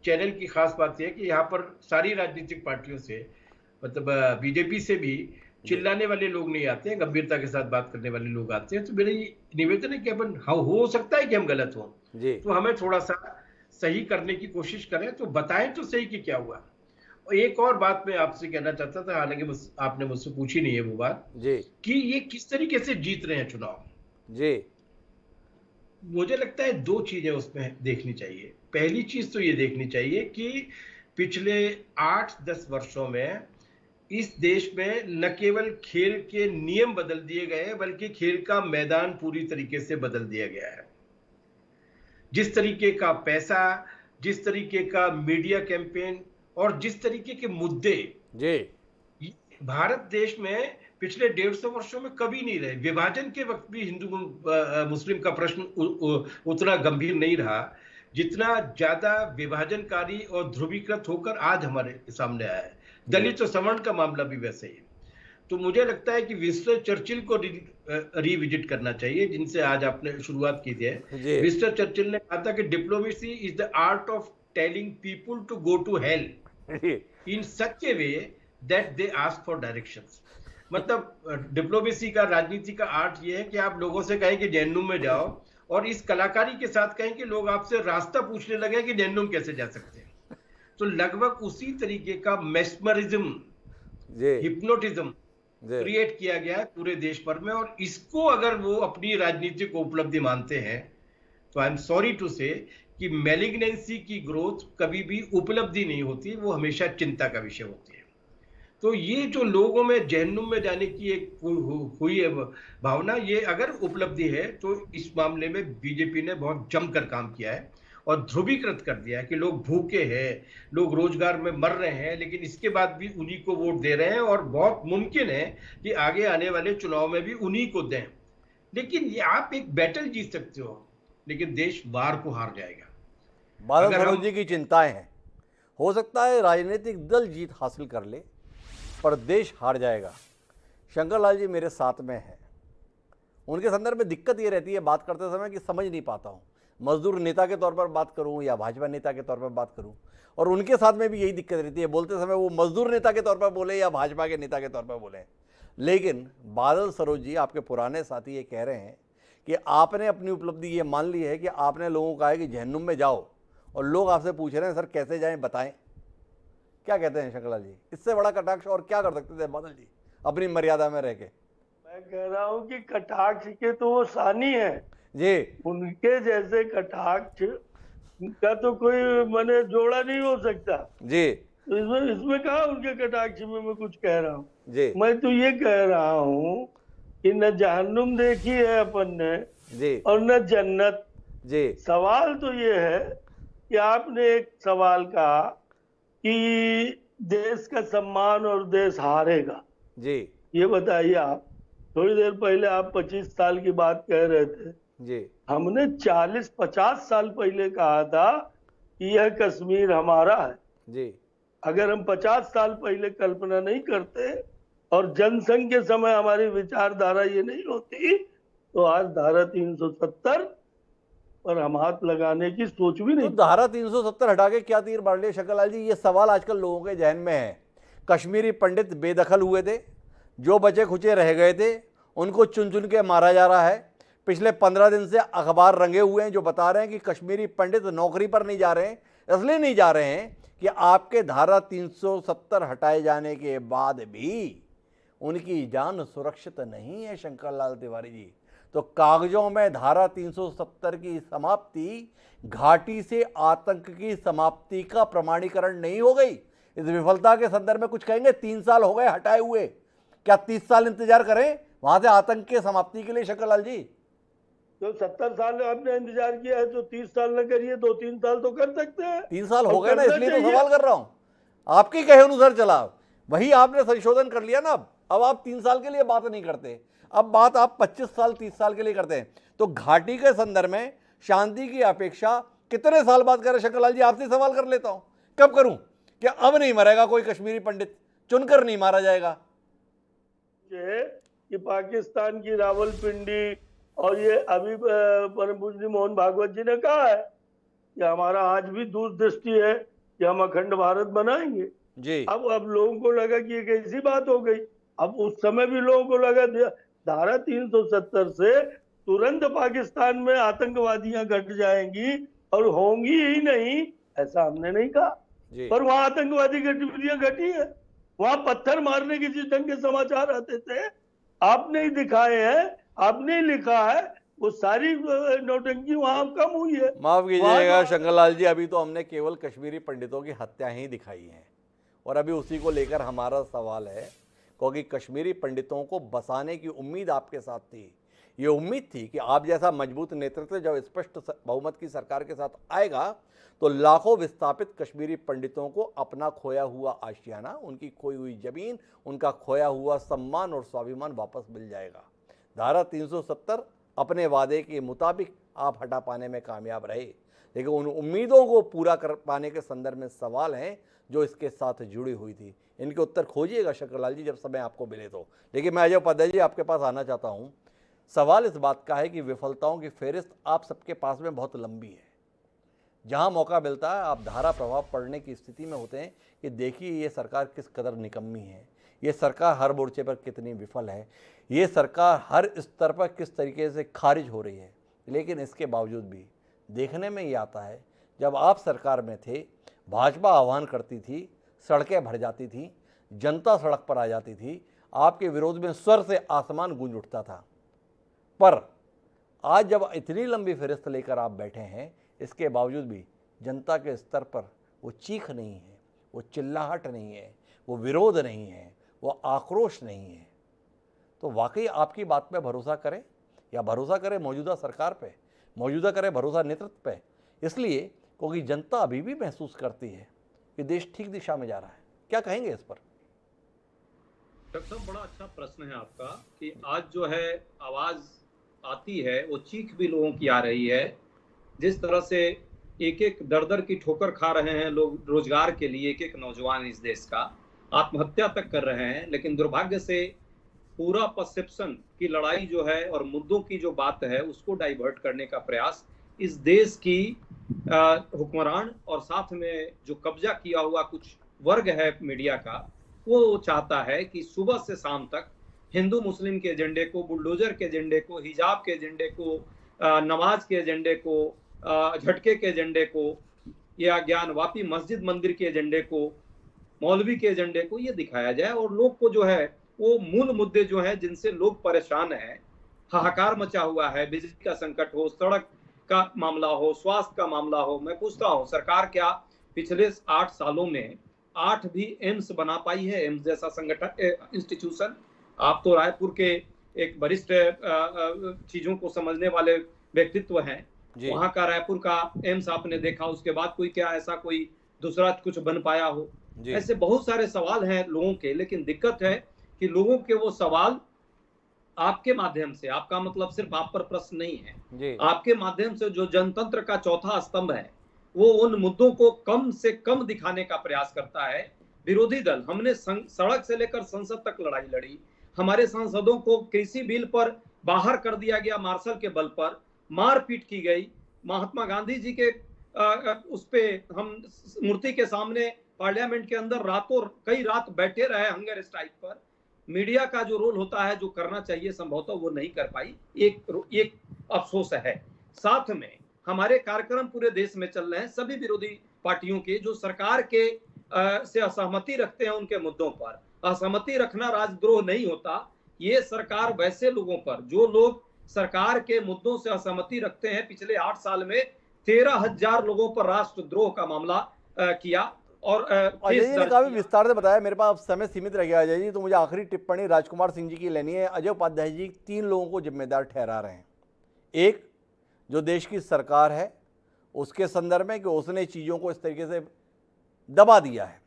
चैनल की खास बात यह है कि यहाँ पर सारी राजनीतिक पार्टियों से, मतलब बीजेपी से भी चिल्लाने वाले लोग नहीं आते हैं, गंभीरता के साथ बात करने वाले लोग आते हैं। तो मेरा ये निवेदन है कि अपन, हो सकता है कि हम गलत हों, तो हमें थोड़ा सा सही करने की कोशिश करें, तो बताएं तो सही कि क्या हुआ। और एक और बात मैं आपसे कहना चाहता था, हालांकि आपने मुझसे पूछी नहीं है वो बात जी, कि ये किस तरीके से जीत रहे हैं चुनाव जी। मुझे लगता है 2 चीजें उसमें देखनी चाहिए। पहली चीज तो ये देखनी चाहिए कि पिछले 8-10 वर्षों में इस देश में न केवल खेल के नियम बदल दिए गए बल्कि खेल का मैदान पूरी तरीके से बदल दिया गया है। जिस तरीके का पैसा, जिस तरीके का मीडिया कैंपेन और जिस तरीके के मुद्दे जी भारत देश में पिछले 150 वर्षों में कभी नहीं रहे। विभाजन के वक्त भी हिंदू मुस्लिम का प्रश्न उतना गंभीर नहीं रहा जितना ज्यादा विभाजनकारी और ध्रुवीकृत होकर आज हमारे सामने आया है। दलित और सवर्ण का मामला भी वैसे ही। तो मुझे लगता है कि विंस्टन चर्चिल को रिविजिट करना चाहिए, जिनसे आज आपने शुरुआत की थी। विंस्टन चर्चिल ने कहा था कि diplomacy is the art of telling people to go to hell in such a way that they ask for directions. मतलब डिप्लोमेसी का, राजनीति का आर्ट ये है कि आप लोगों से कहें कि जहन्नुम में जाओ, और इस कलाकारी के साथ कहें कि लोग आपसे रास्ता पूछने लगे कि जहन्नुम कैसे जा सकते हैं। तो लगभग उसी तरीके का मेस्मरिज्म, हिप्नोटिज्म क्रिएट किया गया है पूरे देश भर में। और इसको अगर वो अपनी राजनीतिक उपलब्धि मानते हैं तो आई एम सॉरी टू से कि मैलिग्नेंसी की ग्रोथ कभी भी उपलब्धि नहीं होती, वो हमेशा चिंता का विषय होती है। तो ये जो लोगों में जहन्नुम में जाने की एक हुई है भावना, ये अगर उपलब्धि है तो इस मामले में बीजेपी ने बहुत जमकर काम किया है। और ध्रुवीकृत कर दिया है कि लोग भूखे हैं, लोग रोजगार में मर रहे हैं, लेकिन इसके बाद भी उन्हीं को वोट दे रहे हैं और बहुत मुमकिन है कि आगे आने वाले चुनाव में भी उन्हीं को दें। लेकिन ये आप एक बैटल जीत सकते हो, लेकिन देश वार को हार जाएगा। बादल सरोज जी की चिंताएं हैं, हो सकता है राजनीतिक दल जीत हासिल कर ले पर देश हार जाएगा। शंकर लाल जी मेरे साथ में हैं, उनके संदर्भ में दिक्कत ये रहती है बात करते समय कि समझ नहीं पाता हूँ, मजदूर नेता के तौर पर बात करूँ या भाजपा नेता के तौर पर बात करूँ, और उनके साथ में भी यही दिक्कत रहती है, बोलते समय वो मजदूर नेता के तौर पर बोले या भाजपा के नेता के तौर पर बोले। लेकिन बादल सरोज जी आपके पुराने साथी ये कह रहे हैं कि आपने अपनी उपलब्धि ये मान ली है कि आपने लोगों को कहा है कि जहन्नुम में जाओ, और लोग आपसे पूछ रहे हैं सर कैसे जाएं बताएं। क्या कहते हैं शंकर लाल जी, इससे बड़ा कटाक्ष और क्या कर सकते थे बादल जी अपनी मर्यादा में रह के? मैं कह रहा हूँ कि कटाक्ष के तो वो सानी है जी, उनके जैसे कटाक्ष का तो कोई मैंने जोड़ा नहीं हो सकता जी, इसमें इसमें कहा उनके कटाक्ष में मैं कुछ कह रहा हूँ। जी, मैं तो ये कह रहा हूँ कि न जहन्नुम देखी है अपन ने जी, और न जन्नत। जी, सवाल तो ये है कि आपने एक सवाल कहा कि देश का सम्मान और देश हारेगा। जी, ये बताइए, आप थोड़ी देर पहले आप 25 साल की बात कह रहे थे, जी, हमने 40-50 साल पहले कहा था कि यह कश्मीर हमारा है। जी, अगर हम 50 साल पहले कल्पना नहीं करते और जनसंघ के समय हमारी विचारधारा ये नहीं होती तो आज धारा 370 पर हम हाथ लगाने की सोच भी नहीं। तो धारा 370 हटा के क्या तीर मार लिया शंकर लाल जी? ये सवाल आजकल लोगों के जहन में है। कश्मीरी पंडित बेदखल हुए थे, जो बचे खुचे रह गए थे उनको चुन चुन के मारा जा रहा है। पिछले 15 दिन से अखबार रंगे हुए हैं जो बता रहे हैं कि कश्मीरी पंडित नौकरी पर नहीं जा रहे हैं, इसलिए नहीं जा रहे हैं कि आपके धारा 370 हटाए जाने के बाद भी उनकी जान सुरक्षित नहीं है। शंकर लाल तिवारी जी, तो कागजों में धारा 370 की समाप्ति घाटी से आतंक की समाप्ति का प्रमाणीकरण नहीं हो गई। इस विफलता के संदर्भ में कुछ कहेंगे? 3 साल हो गए हटाए हुए, क्या 30 साल इंतजार करें वहां से आतंक की समाप्ति के लिए? शंकर लाल जी, तो 70 साल आपने इंतजार किया है तो 30 साल न करिए, 2-3 साल तो कर सकते हैं। 3 साल हो गए ना, इसलिए तो सवाल कर रहा हूं। आपके कहे अनुसार चला, वही आपने संशोधन कर लिया ना। अब आप 3 साल के लिए बात नहीं करते, अब बात आप 25 साल 30 साल के लिए करते हैं। तो घाटी के संदर्भ में शांति की अपेक्षा कितने साल बाद करें? शंकर लाल जी आपसे सवाल कर लेता हूं, कब करूं? क्या अब नहीं मरेगा कोई कश्मीरी पंडित? चुनकर नहीं मारा जाएगा? कि पाकिस्तान की रावलपिंडी और ये अभी परम पूज्य मोहन भागवत जी ने कहा है कि हमारा आज भी दूरदृष्टि है कि हम अखंड भारत बनाएंगे जी। अब लोगों को लगा कि ये कैसी बात हो गई। अब उस समय भी लोगों को लगा धारा 370 से तुरंत पाकिस्तान में आतंकवादियां घट जाएंगी और होंगी ही नहीं, ऐसा हमने नहीं कहा। पर वहां आतंकवादी गतिविधियां घटी है, वहां पत्थर मारने के जिस ढंग के समाचार आते थे आपने ही दिखाए हैं, आपने ही लिखा है, वो सारी नौटंकी वहां कम हुई है। माफ कीजिएगा शंकर लाल जी, अभी तो हमने केवल कश्मीरी पंडितों की हत्या ही दिखाई है और अभी उसी को लेकर हमारा सवाल है, क्योंकि कश्मीरी पंडितों को बसाने की उम्मीद आपके साथ थी। ये उम्मीद थी कि आप जैसा मजबूत नेतृत्व जब स्पष्ट बहुमत की सरकार के साथ आएगा तो लाखों विस्थापित कश्मीरी पंडितों को अपना खोया हुआ आशियाना, उनकी खोई हुई जमीन, उनका खोया हुआ सम्मान और स्वाभिमान वापस मिल जाएगा। धारा 370 अपने वादे के मुताबिक आप हटा पाने में कामयाब रहे, लेकिन उन उम्मीदों को पूरा कर पाने के संदर्भ में सवाल हैं जो इसके साथ जुड़ी हुई थी। इनके उत्तर खोजिएगा शंकर लाल जी जब समय आपको मिले तो। लेकिन मैं अजय उपाध्याय जी आपके पास आना चाहता हूँ। सवाल इस बात का है कि विफलताओं की फेहरिस्त आप सबके पास में बहुत लंबी है। जहाँ मौका मिलता है आप धारा प्रभाव पड़ने की स्थिति में होते हैं कि देखिए ये सरकार किस कदर निकम्मी है, ये सरकार हर मोर्चे पर कितनी विफल है, ये सरकार हर स्तर पर किस तरीके से खारिज हो रही है। लेकिन इसके बावजूद भी देखने में ये आता है, जब आप सरकार में थे भाजपा आह्वान करती थी, सड़कें भर जाती थी, जनता सड़क पर आ जाती थी, आपके विरोध में स्वर से आसमान गूंज उठता था। पर आज जब इतनी लंबी फहरिस्त लेकर आप बैठे हैं, इसके बावजूद भी जनता के स्तर पर वो चीख नहीं है, वो चिल्लाहट नहीं है, वो विरोध नहीं है, वो आक्रोश नहीं है। तो वाकई आपकी बात पे भरोसा करें या भरोसा करें मौजूदा सरकार पे, मौजूदा करें भरोसा नेतृत्व पे। इसलिए क्योंकि जनता अभी भी महसूस करती है कि देश ठीक दिशा में जा रहा है। क्या कहेंगे इस पर? डॉक्टर साहब, बड़ा अच्छा प्रश्न है आपका कि आज जो है आवाज आती है वो चीख भी लोगों की आ रही है। जिस तरह से एक एक दर दर की ठोकर खा रहे हैं लोग रोजगार के लिए, एक एक नौजवान इस देश का आत्महत्या तक कर रहे हैं, लेकिन दुर्भाग्य से पूरा परसेप्शन की लड़ाई जो है और मुद्दों की जो बात है उसको डाइवर्ट करने का प्रयास इस देश की हुक्मरान और साथ में जो कब्जा किया हुआ कुछ वर्ग है मीडिया का, वो चाहता है कि सुबह से शाम तक हिंदू मुस्लिम के एजेंडे को, बुलडोजर के एजेंडे को, हिजाब के एजेंडे को, नमाज के एजेंडे को, झटके के एजेंडे को, या ज्ञानवापी मस्जिद मंदिर के एजेंडे को, मौलवी के एजेंडे को ये दिखाया जाए और लोग को जो है वो मूल मुद्दे जो है जिनसे लोग परेशान हैं, हाहाकार मचा हुआ है, बिजली का संकट हो, सड़क का मामला हो, स्वास्थ्य का मामला हो। मैं पूछता हूँ, सरकार क्या पिछले 8 सालों में 8 भी एम्स बना पाई है? एम्स जैसा संगठन, इंस्टीट्यूशन। आप तो रायपुर के एक वरिष्ठ चीजों को समझने वाले व्यक्तित्व हैं, वहां का रायपुर का एम्स आपने देखा, उसके बाद कोई क्या ऐसा कोई दूसरा कुछ बन पाया हो? ऐसे बहुत सारे सवाल हैं लोगों के, लेकिन दिक्कत है कि लोगों के वो सवाल आपके माध्यम से, आपका मतलब सिर्फ आप पर प्रश्न नहीं है, आपके माध्यम से जो जनतंत्र का चौथा स्तंभ है वो उन मुद्दों को कम से कम दिखाने का प्रयास करता है। विरोधी दल, हमने सड़क से लेकर संसद तक लड़ाई लड़ी, हमारे सांसदों को कृषि बिल पर बाहर कर दिया गया मार्शल के बल पर, मारपीट की गई, महात्मा गांधी जी के उस पे हम मूर्ति के सामने पार्लियामेंट के अंदर रातों कई रात बैठे रहे हंगर स्ट्राइक पर। मीडिया का जो रोल होता है, जो करना चाहिए संभवतः वो नहीं कर पाई, एक अफसोस है। साथ में हमारे कार्यक्रम पूरे देश में चल रहे हैं, सभी विरोधी पार्टियों के जो सरकार के से असहमति रखते हैं उनके मुद्दों पर। असहमति रखना राजद्रोह नहीं होता। ये सरकार वैसे लोगों पर, जो लोग सरकार के मुद्दों से असहमति रखते हैं, पिछले 8 साल में 13,000 लोगों पर राष्ट्रद्रोह का मामला किया और अजय जी ने काफी विस्तार से बताया। मेरे पास समय सीमित रह गया अजय जी, तो मुझे आखिरी टिप्पणी राजकुमार सिंह जी की लेनी है। अजय उपाध्याय जी 3 लोगों को जिम्मेदार ठहरा रहे हैं। एक, जो देश की सरकार है उसके संदर्भ में कि उसने चीज़ों को इस तरीके से दबा दिया है।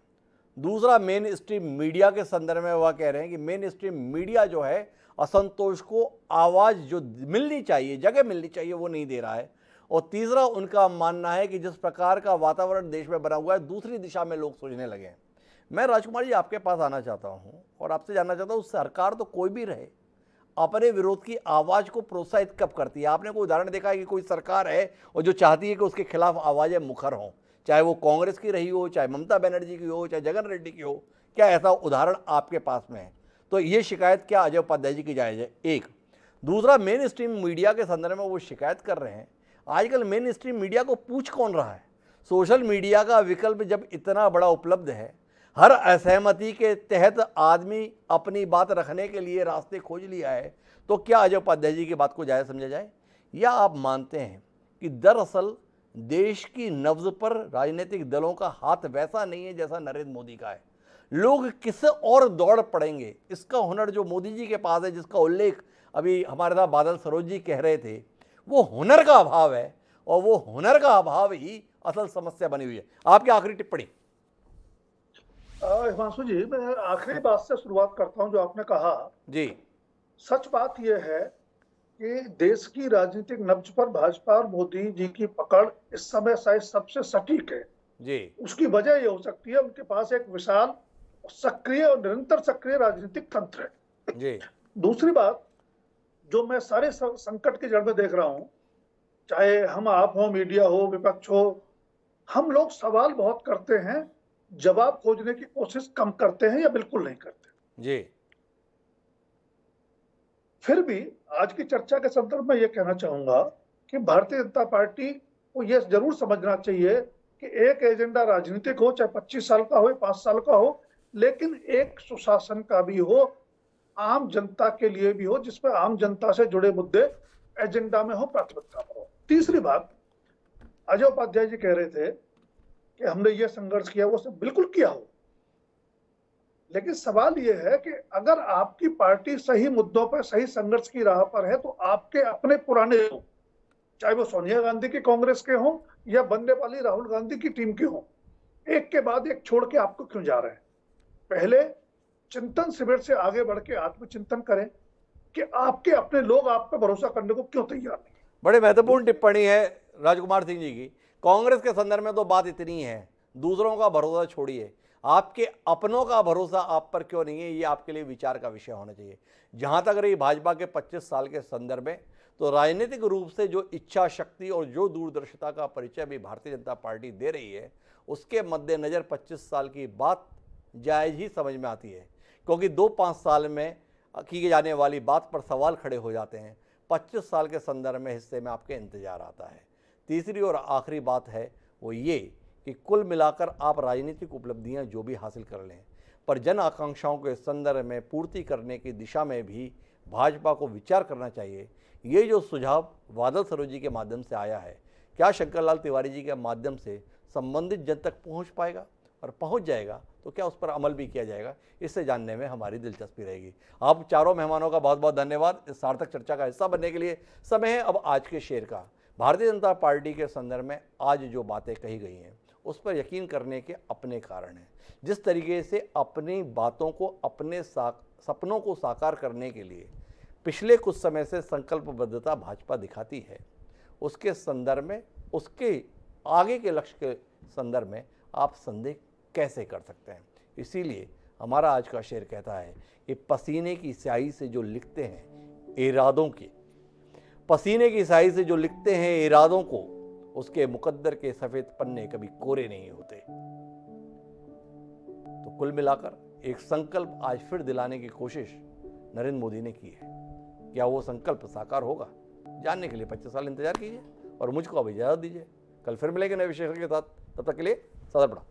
दूसरा, मेन स्ट्रीम मीडिया के संदर्भ में वह कह रहे हैं कि मेन स्ट्रीम मीडिया जो है असंतोष को आवाज़ जो मिलनी चाहिए, जगह मिलनी चाहिए, वो नहीं दे रहा है। और तीसरा, उनका मानना है कि जिस प्रकार का वातावरण देश में बना हुआ है, दूसरी दिशा में लोग सोचने लगे हैं। मैं राजकुमार जी आपके पास आना चाहता हूं और आपसे जानना चाहता हूं, सरकार तो कोई भी रहे अपने विरोध की आवाज़ को प्रोत्साहित कब करती है? आपने कोई उदाहरण देखा है कि कोई सरकार है और जो चाहती है कि उसके खिलाफ आवाज़ें मुखर हों, चाहे वो कांग्रेस की रही हो, चाहे ममता बनर्जी की हो, चाहे जगन रेड्डी की हो? क्या ऐसा उदाहरण आपके पास में है? तो ये शिकायत क्या अजय उपाध्याय जी की जायज़ है? एक। दूसरा, मेन स्ट्रीम मीडिया के संदर्भ में वो शिकायत कर रहे हैं, आजकल मेन स्ट्रीम मीडिया को पूछ कौन रहा है? सोशल मीडिया का विकल्प जब इतना बड़ा उपलब्ध है, हर असहमति के तहत आदमी अपनी बात रखने के लिए रास्ते खोज लिया है, तो क्या अजय उपाध्याय जी की बात को जायज़ समझा जाए? या आप मानते हैं कि दरअसल देश की नब्ज पर राजनीतिक दलों का हाथ वैसा नहीं है जैसा नरेंद्र मोदी का है? लोग किस और दौड़ पड़ेंगे? इसका हुनर जो मोदी जी के पास है, जिसका उल्लेख अभी हमारे साथ बादल सरोज जी कह रहे थे, वो हुनर का अभाव है और वो हुनर का अभाव ही असल समस्या बनी हुई है। आपकी आखिरी टिप्पणी। हिमांशु जी, मैं आखिरी बात से शुरुआत करता हूं जो आपने कहा जी। सच बात यह है कि देश की राजनीतिक नब्ज पर भाजपा और मोदी जी की पकड़ इस समय शायद सबसे सटीक है जी। उसकी वजह यह हो सकती है उनके पास एक विशाल, सक्रिय और निरंतर सक्रिय राजनीतिक तंत्र है जी। दूसरी बात जो मैं सारे संकट की जड़ में देख रहा हूं, चाहे हम आप हो, मीडिया हो, विपक्ष हो, हम लोग सवाल बहुत करते हैं, जवाब खोजने की कोशिश कम करते हैं या बिल्कुल नहीं करते जी। फिर भी आज की चर्चा के संदर्भ में यह कहना चाहूंगा कि भारतीय जनता पार्टी को यह जरूर समझना चाहिए कि एक एजेंडा राजनीतिक हो, चाहे 25 साल का हो, 5 साल का हो, लेकिन एक सुशासन का भी हो, आम जनता के लिए भी हो, जिसमें आम जनता से जुड़े मुद्दे एजेंडा में हो, प्राथमिकता पर हो। तीसरी बात, अजय उपाध्याय जी कह रहे थे कि हमने ये संघर्ष किया, वो सब बिल्कुल किया हो, लेकिन सवाल यह है कि अगर आपकी पार्टी सही मुद्दों पर सही संघर्ष की राह पर है तो आपके अपने पुराने लोग, चाहे वो सोनिया गांधी की कांग्रेस के हों या बनने वाली राहुल गांधी की टीम के हों, एक के बाद एक छोड़ के आपको क्यों जा रहे हैं? पहले चिंतन शिविर से आगे बढ़ के आत्मचिंतन करें कि आपके अपने लोग आप पे भरोसा करने को क्यों तैयार नहीं। बड़े महत्वपूर्ण टिप्पणी है राजकुमार सिंह जी की। कांग्रेस के संदर्भ में तो बात इतनी है, दूसरों का भरोसा छोड़िए, आपके अपनों का भरोसा आप पर क्यों नहीं है, ये आपके लिए विचार का विषय होना चाहिए। जहां तक रही भाजपा के 25 साल के संदर्भ में, तो राजनीतिक रूप से जो इच्छा शक्ति और जो दूरदर्शिता का परिचय भी भारतीय जनता पार्टी दे रही है, उसके मद्देनजर 25 साल की बात जायज़ ही समझ में आती है, क्योंकि 2-5 साल में की जाने वाली बात पर सवाल खड़े हो जाते हैं। 25 साल के संदर्भ में हिस्से में आपके इंतजार आता है। तीसरी और आखिरी बात है वो ये कि कुल मिलाकर आप राजनीतिक उपलब्धियां जो भी हासिल कर लें, पर जन आकांक्षाओं के संदर्भ में पूर्ति करने की दिशा में भी भाजपा को विचार करना चाहिए। ये जो सुझाव बादल सरोज के माध्यम से आया है, क्या शंकरलाल तिवारी जी के माध्यम से संबंधित जन तक पहुँच पाएगा, और पहुँच जाएगा तो क्या उस पर अमल भी किया जाएगा, इससे जानने में हमारी दिलचस्पी रहेगी। आप चारों मेहमानों का बहुत बहुत धन्यवाद इस सार्थक चर्चा का हिस्सा बनने के लिए। समय है अब आज के शेर का। भारतीय जनता पार्टी के संदर्भ में आज जो बातें कही गई हैं उस पर यकीन करने के अपने कारण हैं। जिस तरीके से अपनी बातों को, अपने सपनों को साकार करने के लिए पिछले कुछ समय से संकल्पबद्धता भाजपा दिखाती है, उसके संदर्भ में, उसके आगे के लक्ष्य के संदर्भ में आप संदेह कैसे कर सकते हैं। इसीलिए हमारा आज का शेर कहता है कि पसीने की स्याही से जो लिखते हैं इरादों की, पसीने की स्याही से जो लिखते हैं इरादों को, उसके मुकद्दर के सफेद पन्ने कभी कोरे नहीं होते। तो कुल मिलाकर एक संकल्प आज फिर दिलाने की कोशिश नरेंद्र मोदी ने की है। क्या वो संकल्प साकार होगा, जानने के लिए 25 साल इंतजार कीजिए और मुझको अब इजाजत दीजिए। कल फिर मिलेंगे नए विषय के साथ, तब तक के लिए सदा प्रणाम।